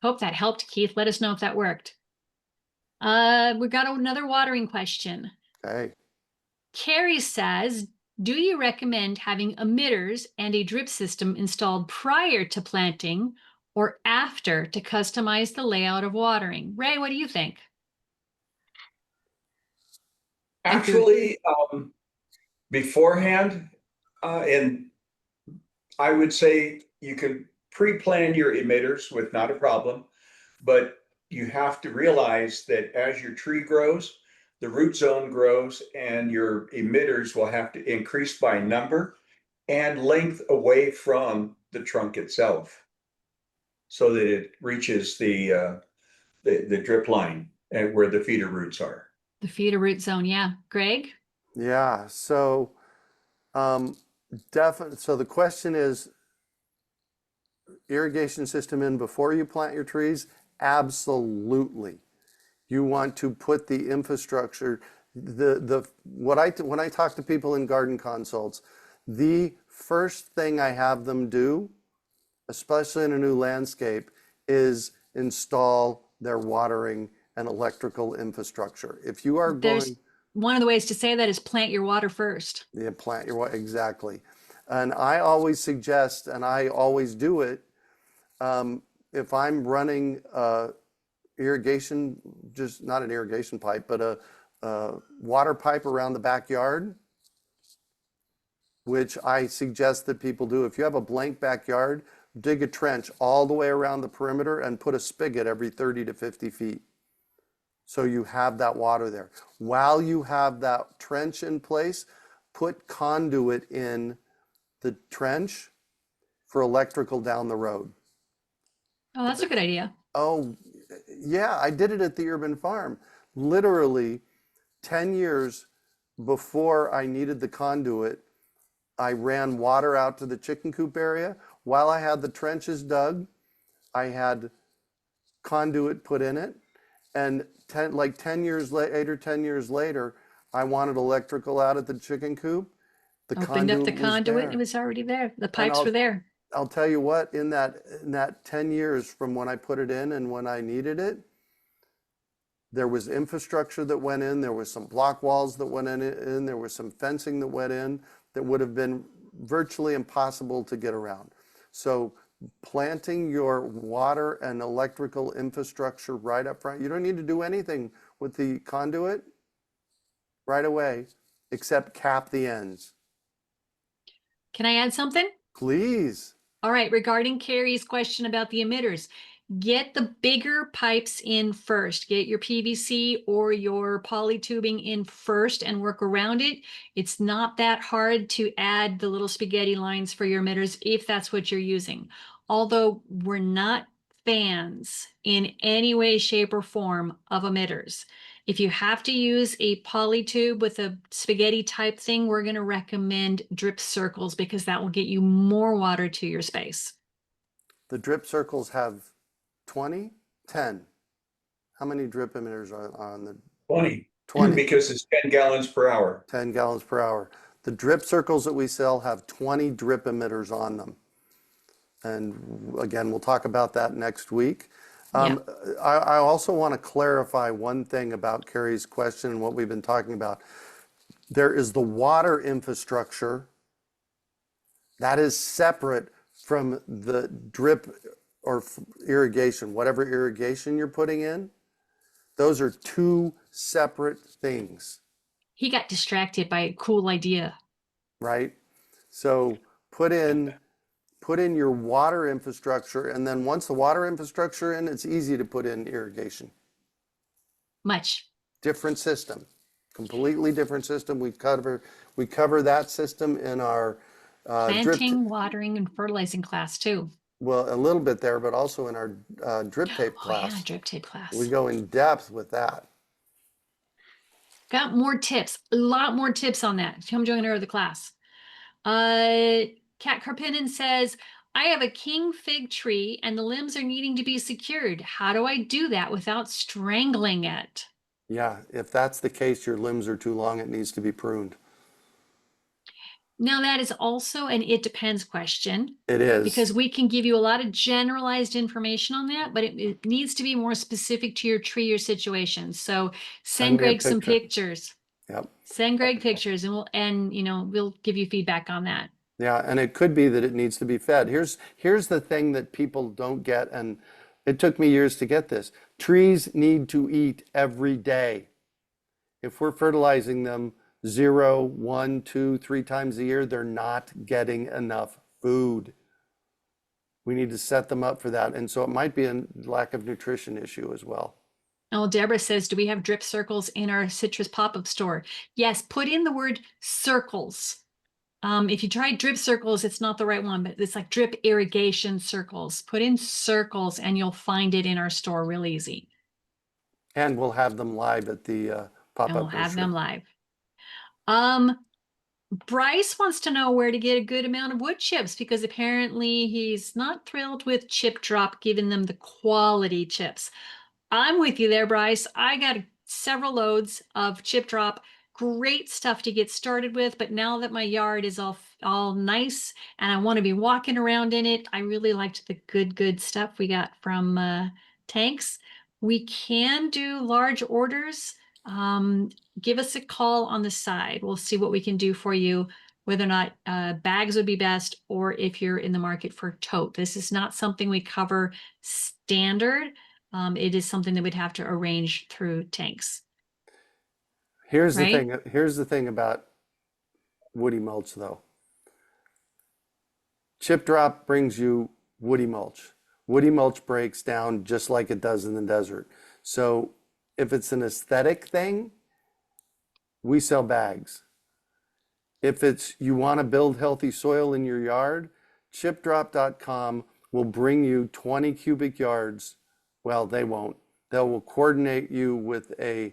Hope that helped, Keith. Let us know if that worked. We got another watering question. Okay. Carrie says, do you recommend having emitters and a drip system installed prior to planting or after to customize the layout of watering? Ray, what do you think? actually beforehand, and I would say you can pre-plan your emitters with not a problem, but you have to realize that as your tree grows, the root zone grows, and your emitters will have to increase by number and length away from the trunk itself, so that it reaches the drip line and where the feeder roots are. The feeder root zone, yeah. Greg? Yeah, so definitely. So the question is, irrigation system in before you plant your trees? Absolutely. You want to put the infrastructure, when I talk to people in garden consults, the first thing I have them do, especially in a new landscape, is install their watering and electrical infrastructure. If you are going, One of the ways to say that is plant your water first. yeah, plant your water, exactly. And I always suggest, and I always do it, if I'm running irrigation, just not an irrigation pipe, but a water pipe around the backyard, which I suggest that people do. If you have a blank backyard, dig a trench all the way around the perimeter and put a spigot every 30 to 50 feet. So you have that water there. While you have that trench in place, put conduit in the trench for electrical down the road. Oh, that's a good idea. Oh, yeah, I did it at the urban farm. Literally 10 years before I needed the conduit, I ran water out to the chicken coop area. While I had the trenches dug, I had conduit put in it. And 10 years later, I wanted electrical out at the chicken coop. The Opened up the was conduit, there. it was already there. The pipes were there. I'll tell you what, in that 10 years from when I put it in and when I needed it, there was infrastructure that went in, there was some block walls that went in, there was some fencing that went in that would have been virtually impossible to get around. So planting your water and electrical infrastructure right up front, you don't need to do anything with the conduit right away, except cap the ends. Can I add something? Please. All right, regarding Carrie's question about the emitters, Get the bigger pipes in first. Get your PVC or your poly tubing in first and work around it. It's not that hard to add the little spaghetti lines for your emitters if that's what you're using. Although we're not fans in any way, shape, or form of emitters. If you have to use a poly tube with a spaghetti type thing, we're going to recommend drip circles because that will get you more water to your space. The drip circles have 20, 10. How many drip emitters are on the 20. 20? Because it's 10 gallons per hour. 10 gallons per hour. The drip circles that we sell have 20 drip emitters on them. And again, we'll talk about that next week. I also want to clarify one thing about Carrie's question and what we've been talking about. There is the water infrastructure that is separate from the drip or irrigation, whatever irrigation you're putting in. Those are two separate things. He got distracted by a cool idea. Right? So put in your water infrastructure, and then once the water infrastructure in, it's easy to put in irrigation. Much. Different system, completely different system. We cover that system in our Planting, watering, and fertilizing class too. well, a little bit there, but also in our drip tape class. Oh yeah, drip tape class. We go in depth with that. Got more tips, a lot more tips on that. Come join her the class. Kat Karpinen says, I have a king fig tree and the limbs are needing to be secured. How do I do that without strangling it? Yeah, if that's the case, your limbs are too long, it needs to be pruned. Now that is also an it depends question. It is. Because we can give you a lot of generalized information on that, but it needs to be more specific to your tree or situation. So send me a Greg some picture. pictures. Yep. Send Greg pictures and we'll give you feedback on that. Yeah, and it could be that it needs to be fed. Here's the thing that people don't get, and it took me years to get this. Trees need to eat every day. If we're fertilizing them 0, 1, 2, 3 times a year, they're not getting enough food. We need to set them up for that. And so it might be a lack of nutrition issue as well. Oh, Deborah says, do we have drip circles in our citrus pop-up store? Yes, put in the word circles. If you try drip circles, it's not the right one, but it's like drip irrigation circles. Put in circles and you'll find it in our store real easy. And we'll have them live at the pop-up And we'll have nursery. them live. Bryce wants to know where to get a good amount of wood chips because apparently he's not thrilled with Chip Drop giving them the quality chips. I'm with you there, Bryce. I got several loads of Chip Drop. Great stuff to get started with, but now that my yard is all nice and I want to be walking around in it, I really liked the good stuff we got from Tanks. We can do large orders. Give us a call on the side. We'll see what we can do for you, whether or not bags would be best or if you're in the market for tote. This is not something we cover standard. It is something that we'd have to arrange through Tanks. Here's the Right? thing. Here's the thing about woody mulch, though. Chip Drop brings you woody mulch. Woody mulch breaks down just like it does in the desert. So if it's an aesthetic thing, we sell bags. If it's you want to build healthy soil in your yard, chipdrop.com will bring you 20 cubic yards. Well, they won't. They will coordinate you with a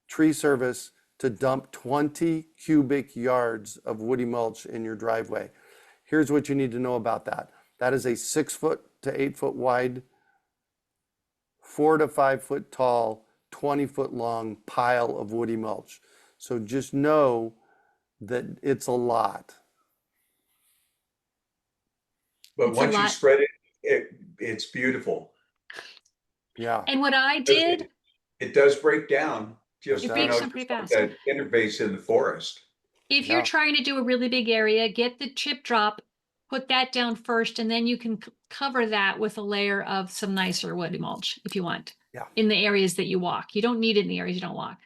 tree service to dump 20 cubic yards of woody mulch in your driveway. Here's what you need to know about that. That is a 6 foot to 8 foot wide, 4 to 5 foot tall, 20 foot long pile of woody mulch. So just know that it's a lot. But It's a once you lot. spread it, it's beautiful. Yeah. And what I did, It does break down. Just, It breaks down pretty fast. that interface in the forest. if you're Yeah. trying to do a really big area, get the Chip Drop, put that down first, and then you can cover that with a layer of some nicer woody mulch if you want. Yeah. In the areas that you walk. You don't need it in the areas you don't walk.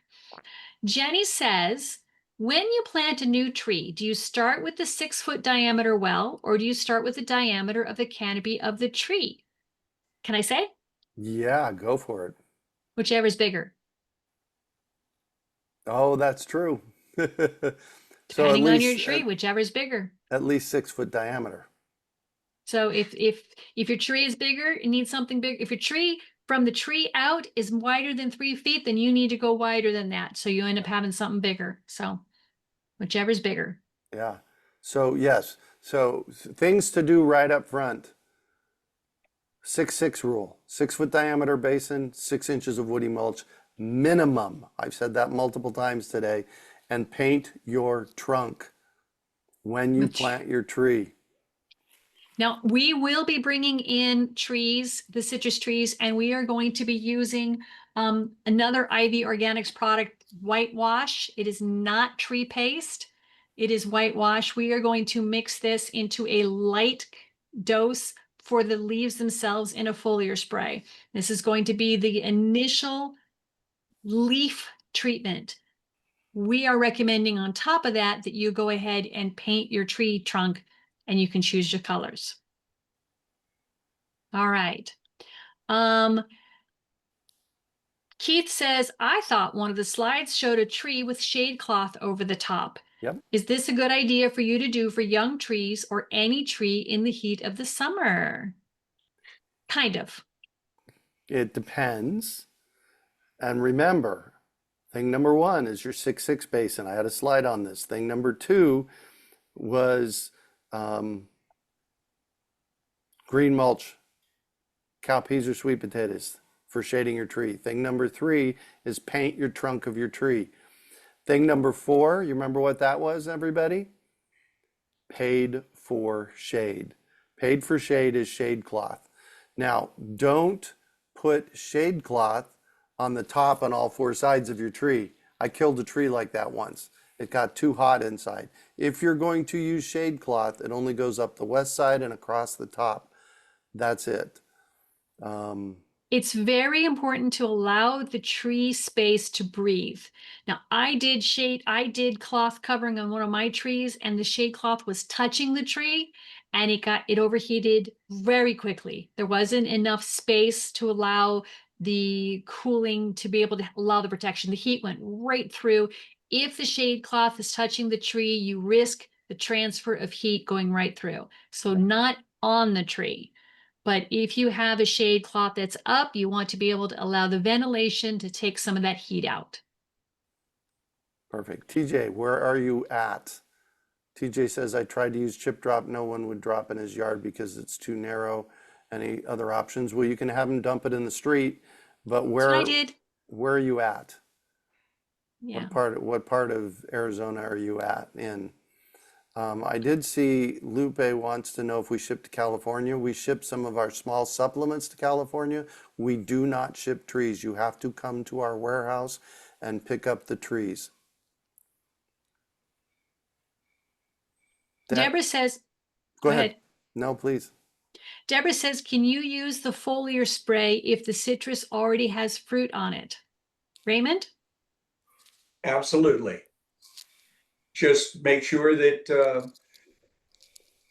Jenny says, when you plant a new tree, do you start with the 6 foot diameter well, or do you start with the diameter of the canopy of the tree? Can I say? Yeah, go for it. Whichever's bigger. Oh, that's true. So Depending on your tree, whichever's bigger. at least 6 foot diameter. So if your tree is bigger, it needs something big. If your tree from the tree out is wider than 3 feet, then you need to go wider than that. So you end up having something bigger. So whichever's bigger. Yeah. So yes. So things to do right up front. 6-6 rule. 6 foot diameter basin, 6 inches of woody mulch minimum. I've said that multiple times today. And paint your trunk when you Which- plant your tree. Now, we will be bringing in trees, the citrus trees, and we are going to be using another Ivy Organics product, whitewash. It is not tree paste. It is whitewash. We are going to mix this into a light dose for the leaves themselves in a foliar spray. This is going to be the initial leaf treatment. We are recommending on top of that that you go ahead and paint your tree trunk, and you can choose your colors. All right. Keith says, I thought one of the slides showed a tree with shade cloth over the top. Yep. Is this a good idea for you to do for young trees or any tree in the heat of the summer? Kind of. It depends. And remember, thing number 1 is your 6-6 basin. I had a slide on this. Thing number 2 was green mulch, cowpeas or sweet potatoes for shading your tree. Thing number 3 is paint your trunk of your tree. Thing number 4, you remember what that was, everybody? Paid for shade. Paid for shade is shade cloth. Now, don't put shade cloth on the top on all 4 sides of your tree. I killed a tree like that once. It got too hot inside. If you're going to use shade cloth, it only goes up the west side and across the top. That's it. It's very important to allow the tree space to breathe. Now, I did cloth covering on one of my trees, and the shade cloth was touching the tree, and it overheated very quickly. There wasn't enough space to allow the cooling to be able to allow the protection. The heat went right through. If the shade cloth is touching the tree, you risk the transfer of heat going right through. So not on the tree. But if you have a shade cloth that's up, you want to be able to allow the ventilation to take some of that heat out. Perfect. TJ, where are you at? TJ says, I tried to use chip drop. No one would drop in his yard because it's too narrow. Any other options? Well, you can have them dump it in the street, but That's what I did. where are you at? Yeah. What part of Arizona are you at in? I did see Lupe wants to know if we ship to California. We ship some of our small supplements to California. We do not ship trees. You have to come to our warehouse and pick up the trees. Deborah says, Go ahead. No, please. Deborah says, can you use the foliar spray if the citrus already has fruit on it? Raymond? Absolutely. Just make sure that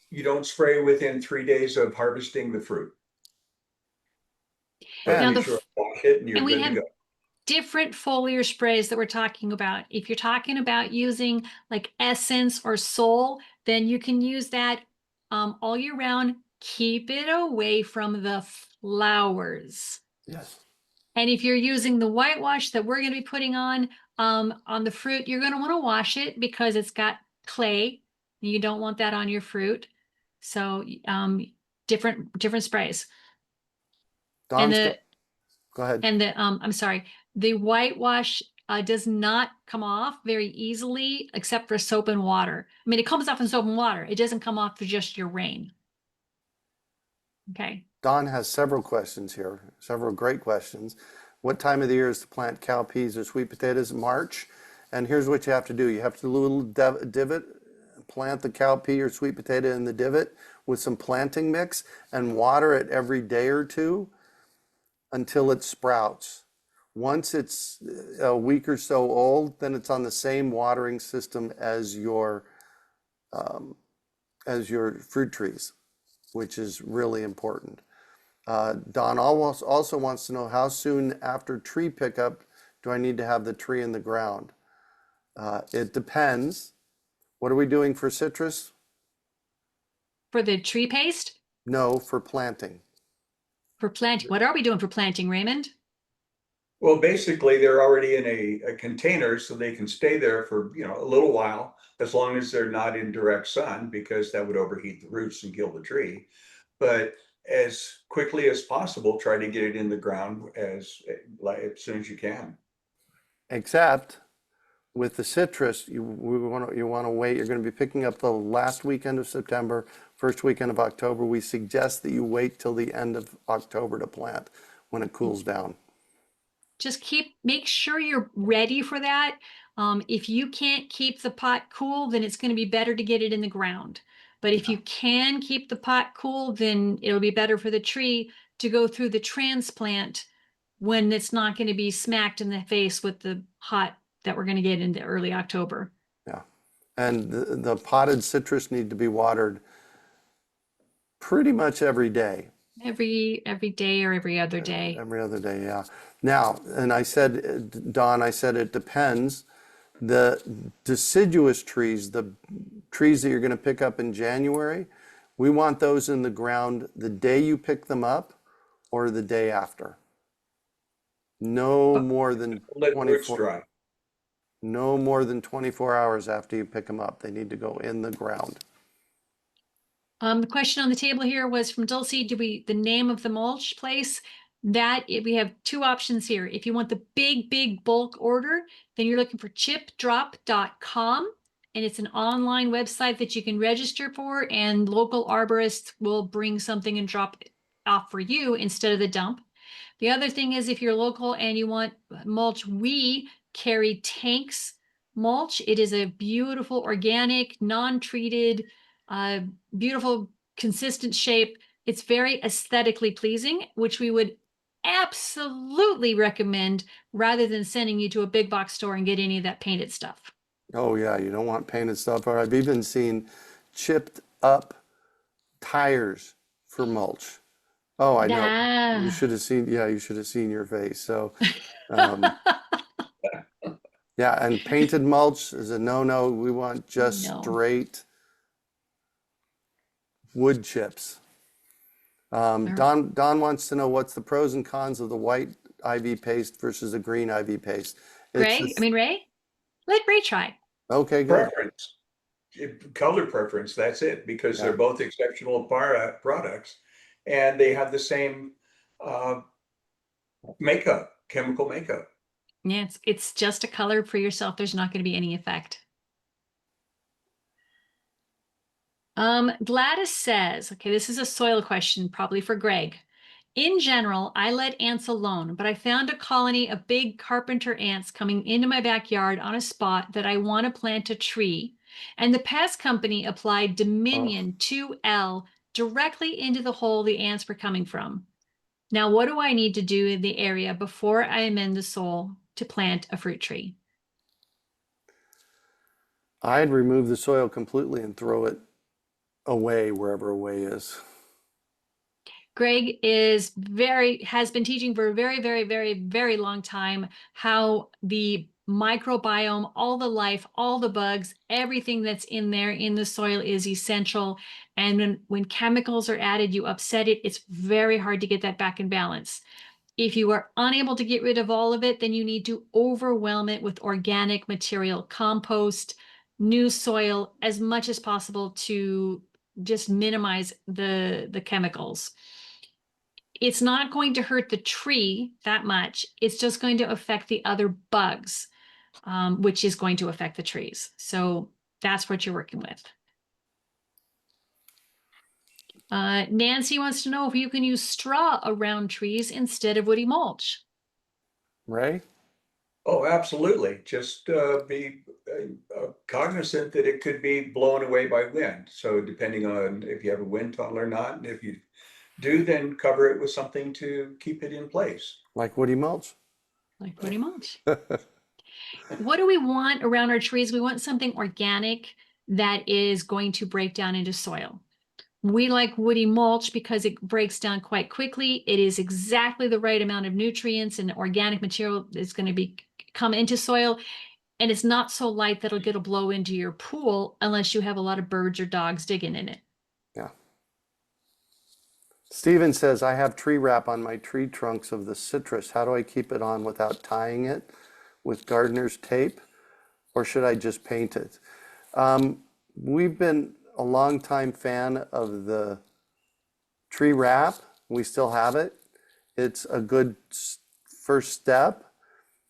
you don't spray within 3 days of harvesting the fruit. Now Be sure to wash it and you're and we good to have go. different foliar sprays that we're talking about. If you're talking about using like Essence or Soul, then you can use that all year round. Keep it away from the flowers. Yes. And if you're using the whitewash that we're going to be putting on the fruit, you're going to want to wash it because it's got clay. You don't want that on your fruit. So different sprays. Go ahead. And I'm sorry, the whitewash does not come off very easily except for soap and water. I mean, it comes off in soap and water. It doesn't come off for just your rain. Okay. Don has several questions here, several great questions. What time of the year is to plant cowpeas or sweet potatoes? March. And here's what you have to do. You have to do a little divot, plant the cowpea or sweet potato in the divot with some planting mix and water it every day or two until it sprouts. Once it's a week or so old, then it's on the same watering system as your fruit trees, which is really important. Don also wants to know how soon after tree pickup do I need to have the tree in the ground? It depends. What are we doing for citrus? For the tree paste? No, for planting. For planting. What are we doing for planting, Raymond? Well, basically, they're already in a container, so they can stay there for, a little while, as long as they're not in direct sun, because that would overheat the roots and kill the tree. But as quickly as possible, try to get it in the ground as soon as you can. Except with the citrus, you want to wait. You're going to be picking up the last weekend of September, first weekend of October. We suggest that you wait till the end of October to plant when it cools down. Just make sure you're ready for that. If you can't keep the pot cool, then it's going to be better to get it in the ground. But if you can keep the pot cool, then it'll be better for the tree to go through the transplant when it's not going to be smacked in the face with the hot that we're going to get into early October. Yeah. And the potted citrus need to be watered pretty much every day. Every day or every other day. Every other day, yeah. Now, and I said, Don, I said it depends. The deciduous trees, the trees that you're going to pick up in January, we want those in the ground the day you pick them up or the day after. No more than Let roots 24. dry. No more than 24 hours after you pick them up. They need to go in the ground. The question on the table here was from Dulcie, the name of the mulch place? We have two options here. If you want the big bulk order, then you're looking for chipdrop.com, and it's an online website that you can register for, and local arborists will bring something and drop it off for you instead of the dump. The other thing is, if you're local and you want mulch, we carry Tanks mulch. It is a beautiful, organic, non-treated, beautiful, consistent shape. It's very aesthetically pleasing, which we would absolutely recommend rather than sending you to a big box store and get any of that painted stuff. Oh yeah, you don't want painted stuff. Or I've even seen chipped up tires for mulch. Oh, I know. You should have seen, yeah, you should have seen your face. So, yeah, and painted mulch is a no-no. We want just No. straight wood chips. Don wants to know what's the pros and cons of the white IV paste versus the green IV paste. Ray? Let Ray try. Okay, good. Preference, color preference, that's it, because they're both exceptional products, and they have the same chemical makeup. Yeah, it's just a color for yourself. There's not going to be any effect. Gladys says, okay, this is a soil question, probably for Greg. In general, I let ants alone, but I found a colony of big carpenter ants coming into my backyard on a spot that I want to plant a tree. And the pest company applied Dominion 2L directly into the hole the ants were coming from. Now, what do I need to do in the area before I amend the soil to plant a fruit tree? I'd remove the soil completely and throw it away wherever away is. Greg has been teaching for a very long time how the microbiome, all the life, all the bugs, everything that's in there in the soil is essential. And when chemicals are added, you upset it. It's very hard to get that back in balance. If you are unable to get rid of all of it, then you need to overwhelm it with organic material, compost, new soil, as much as possible to just minimize the chemicals. It's not going to hurt the tree that much. It's just going to affect the other bugs, which is going to affect the trees. So that's what you're working with. Nancy wants to know if you can use straw around trees instead of woody mulch. Ray? Oh, absolutely. Just be cognizant that it could be blown away by wind. So depending on if you have a wind tunnel or not, and if you do, then cover it with something to keep it in place. Like woody mulch? Like woody mulch. What do we want around our trees? We want something organic that is going to break down into soil. We like woody mulch because it breaks down quite quickly. It is exactly the right amount of nutrients and organic material that's going to come into soil. And it's not so light that it'll get a blow into your pool unless you have a lot of birds or dogs digging in it. Yeah. Steven says, I have tree wrap on my tree trunks of the citrus. How do I keep it on without tying it with gardener's tape? Or should I just paint it? We've been a longtime fan of the tree wrap. We still have it. It's a good first step.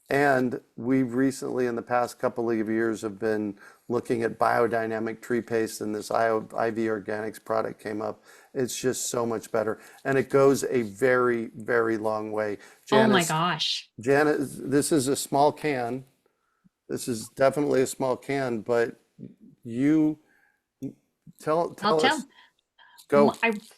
And we've recently, in the past couple of years, have been looking at biodynamic tree paste, and this IV Organics product came up. It's just so much better. And it goes a very, very long way. Oh my Janis, gosh. Janis, this is a small can. This is definitely a small can, but you tell I'll tell. us. Go.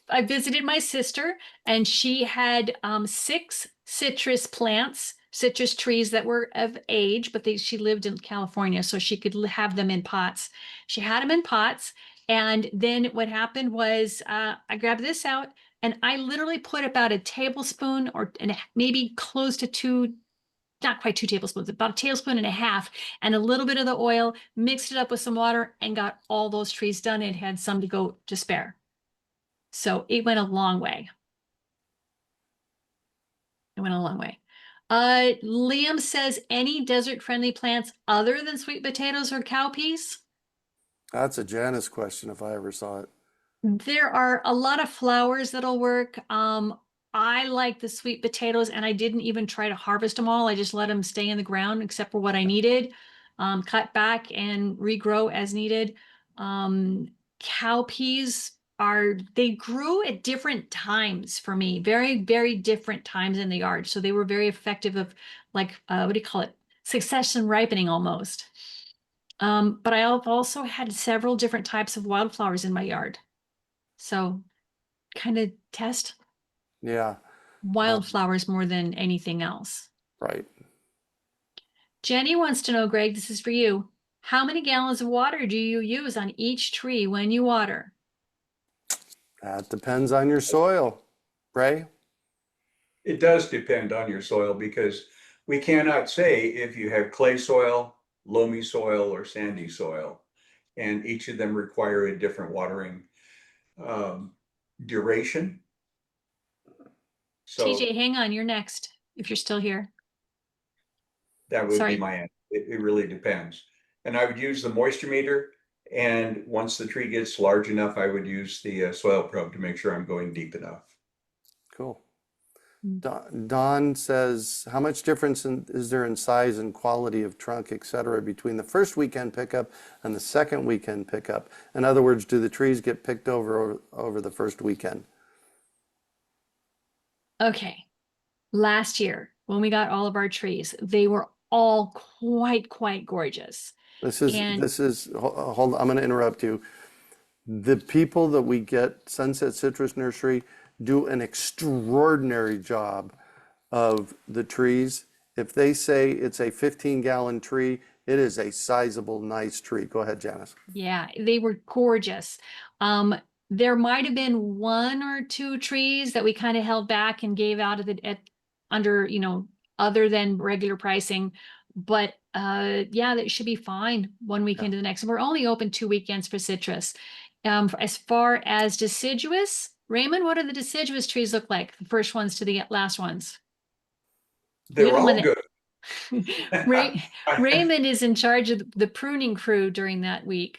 I visited my sister, and she had 6 citrus plants, citrus trees that were of age, but she lived in California, so she could have them in pots. She had them in pots, and then what happened was I grabbed this out, and I literally put about a tablespoon and maybe close to 2, not quite 2 tablespoons, about a tablespoon and a half, and a little bit of the oil, mixed it up with some water, and got all those trees done. It had some to go to spare. So it went a long way. It went a long way. Liam says, any desert-friendly plants other than sweet potatoes or cowpeas? That's a Janice question if I ever saw it. There are a lot of flowers that'll work. I like the sweet potatoes, and I didn't even try to harvest them all. I just let them stay in the ground except for what I needed. Cut back and regrow as needed. Cowpeas they grew at different times for me, very, very different times in the yard. So they were very effective of like, what do you call it? Succession ripening almost. But I've also had several different types of wildflowers in my yard. So kind of test Yeah, wildflowers more than anything else. right. Jenny wants to know, Greg, this is for you. How many gallons of water do you use on each tree when you water? That depends on your soil, Ray. It does depend on your soil because we cannot say if you have clay soil, loamy soil, or sandy soil. And each of them require a different watering duration. So TJ, hang on, you're next, if you're still here. that would Sorry. be my answer. It really depends. And I would use the moisture meter. And once the tree gets large enough, I would use the soil probe to make sure I'm going deep enough. Cool. Don says, how much difference is there in size and quality of trunk, et cetera, between the first weekend pickup and the second weekend pickup? In other words, do the trees get picked over the first weekend? Okay. Last year, when we got all of our trees, they were all quite gorgeous. Hold on, I'm going to interrupt you. The people that we get, Sunset Citrus Nursery, do an extraordinary job of the trees. If they say it's a 15-gallon tree, it is a sizable, nice tree. Go ahead, Janice. Yeah, they were gorgeous. There might have been 1 or 2 trees that we kind of held back and gave out under, other than regular pricing. But yeah, that should be fine one weekend to the next. And we're only open 2 weekends for citrus. As far as deciduous, Raymond, what do the deciduous trees look like? The first ones to the last ones. They're all good. Raymond is in charge of the pruning crew during that week.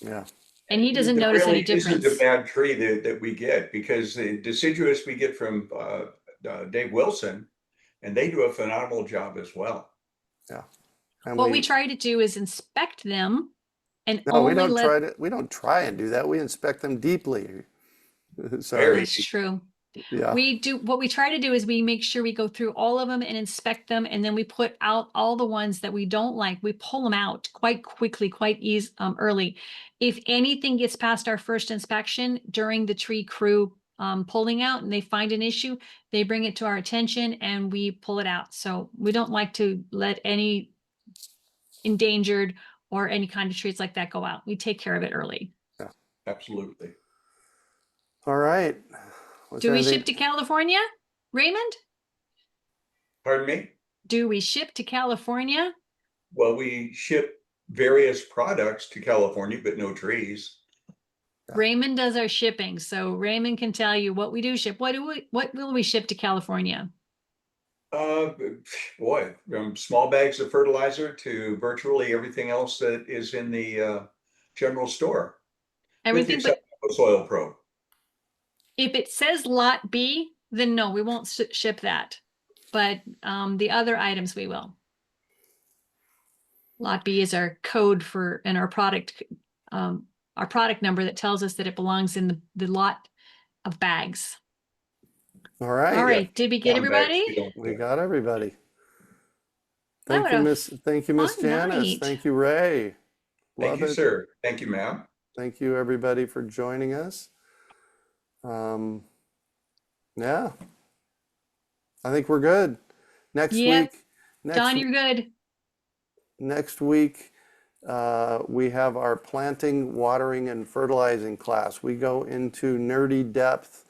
Yeah. And he doesn't notice any difference. Isn't a bad tree that we get because the deciduous we get from Dave Wilson, and they do a phenomenal job as well. Yeah. And what we try to do is inspect them, and no, we don't try and do that. We inspect them deeply. So that's true. Yeah. What we try to do is we make sure we go through all of them and inspect them, and then we put out all the ones that we don't like. We pull them out quite quickly, quite early. If anything gets past our first inspection during the tree crew pulling out and they find an issue, they bring it to our attention and we pull it out. So we don't like to let any endangered or any kind of trees like that go out. We take care of it early. Yeah. Absolutely. All right. Do we ship to California, Raymond? Pardon me? Do we ship to California? Well, we ship various products to California, but no trees. Yeah. Raymond does our shipping, so Raymond can tell you what we do ship. What will we ship to California? Boy, from small bags of fertilizer to virtually everything else that is in the general store, with the Everything, but exception of a soil probe. if it says lot B, then no, we won't ship that. But the other items we will. Lot B is our code for and our product number that tells us that it belongs in the lot of bags. All right. All right, did we get Down bags, everybody? We got everybody. That Thank you, was Miss fun Janice. night. Thank you, Ray. Thank Love you, it. sir. Thank you, ma'am. Thank you, everybody, for joining us. Yeah, I think we're good. Next Yep. week, Don, you're good. next week, we have our planting, watering, and fertilizing class. We go into nerdy depth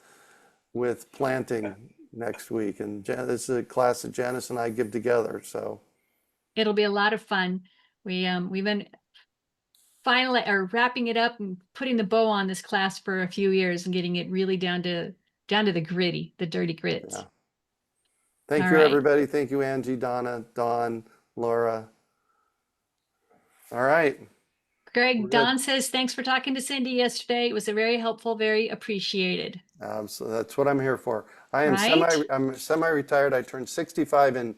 with planting next week, and this is a class that Janice and I give together. So It'll be a lot of fun. We've been finally wrapping it up and putting the bow on this class for a few years and getting it really down to the gritty, the dirty grits. yeah. Thank All you, right. everybody. Thank you, Angie, Donna, Dawn, Laura. All right. We're Greg, good. Don says, thanks for talking to Cindy yesterday. It was a very helpful, very appreciated. So that's what I'm here for. I'm Right? semi-retired. I turned 65 in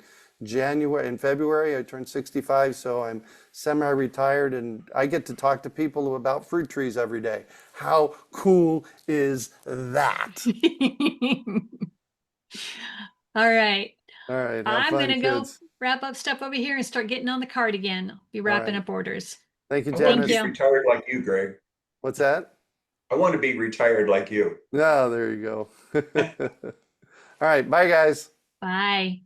February. I turned 65, so I'm semi-retired, and I get to talk to people about fruit trees every day. How cool is that? All right. All right, have I'm fun, going to go kids. wrap up stuff over here and start getting on the cart again. I'll be wrapping right. up orders. Thank you, I want to Janice. be retired like you, Greg. What's that? I want to be retired like you. No, there you go. All right, bye, guys. Bye.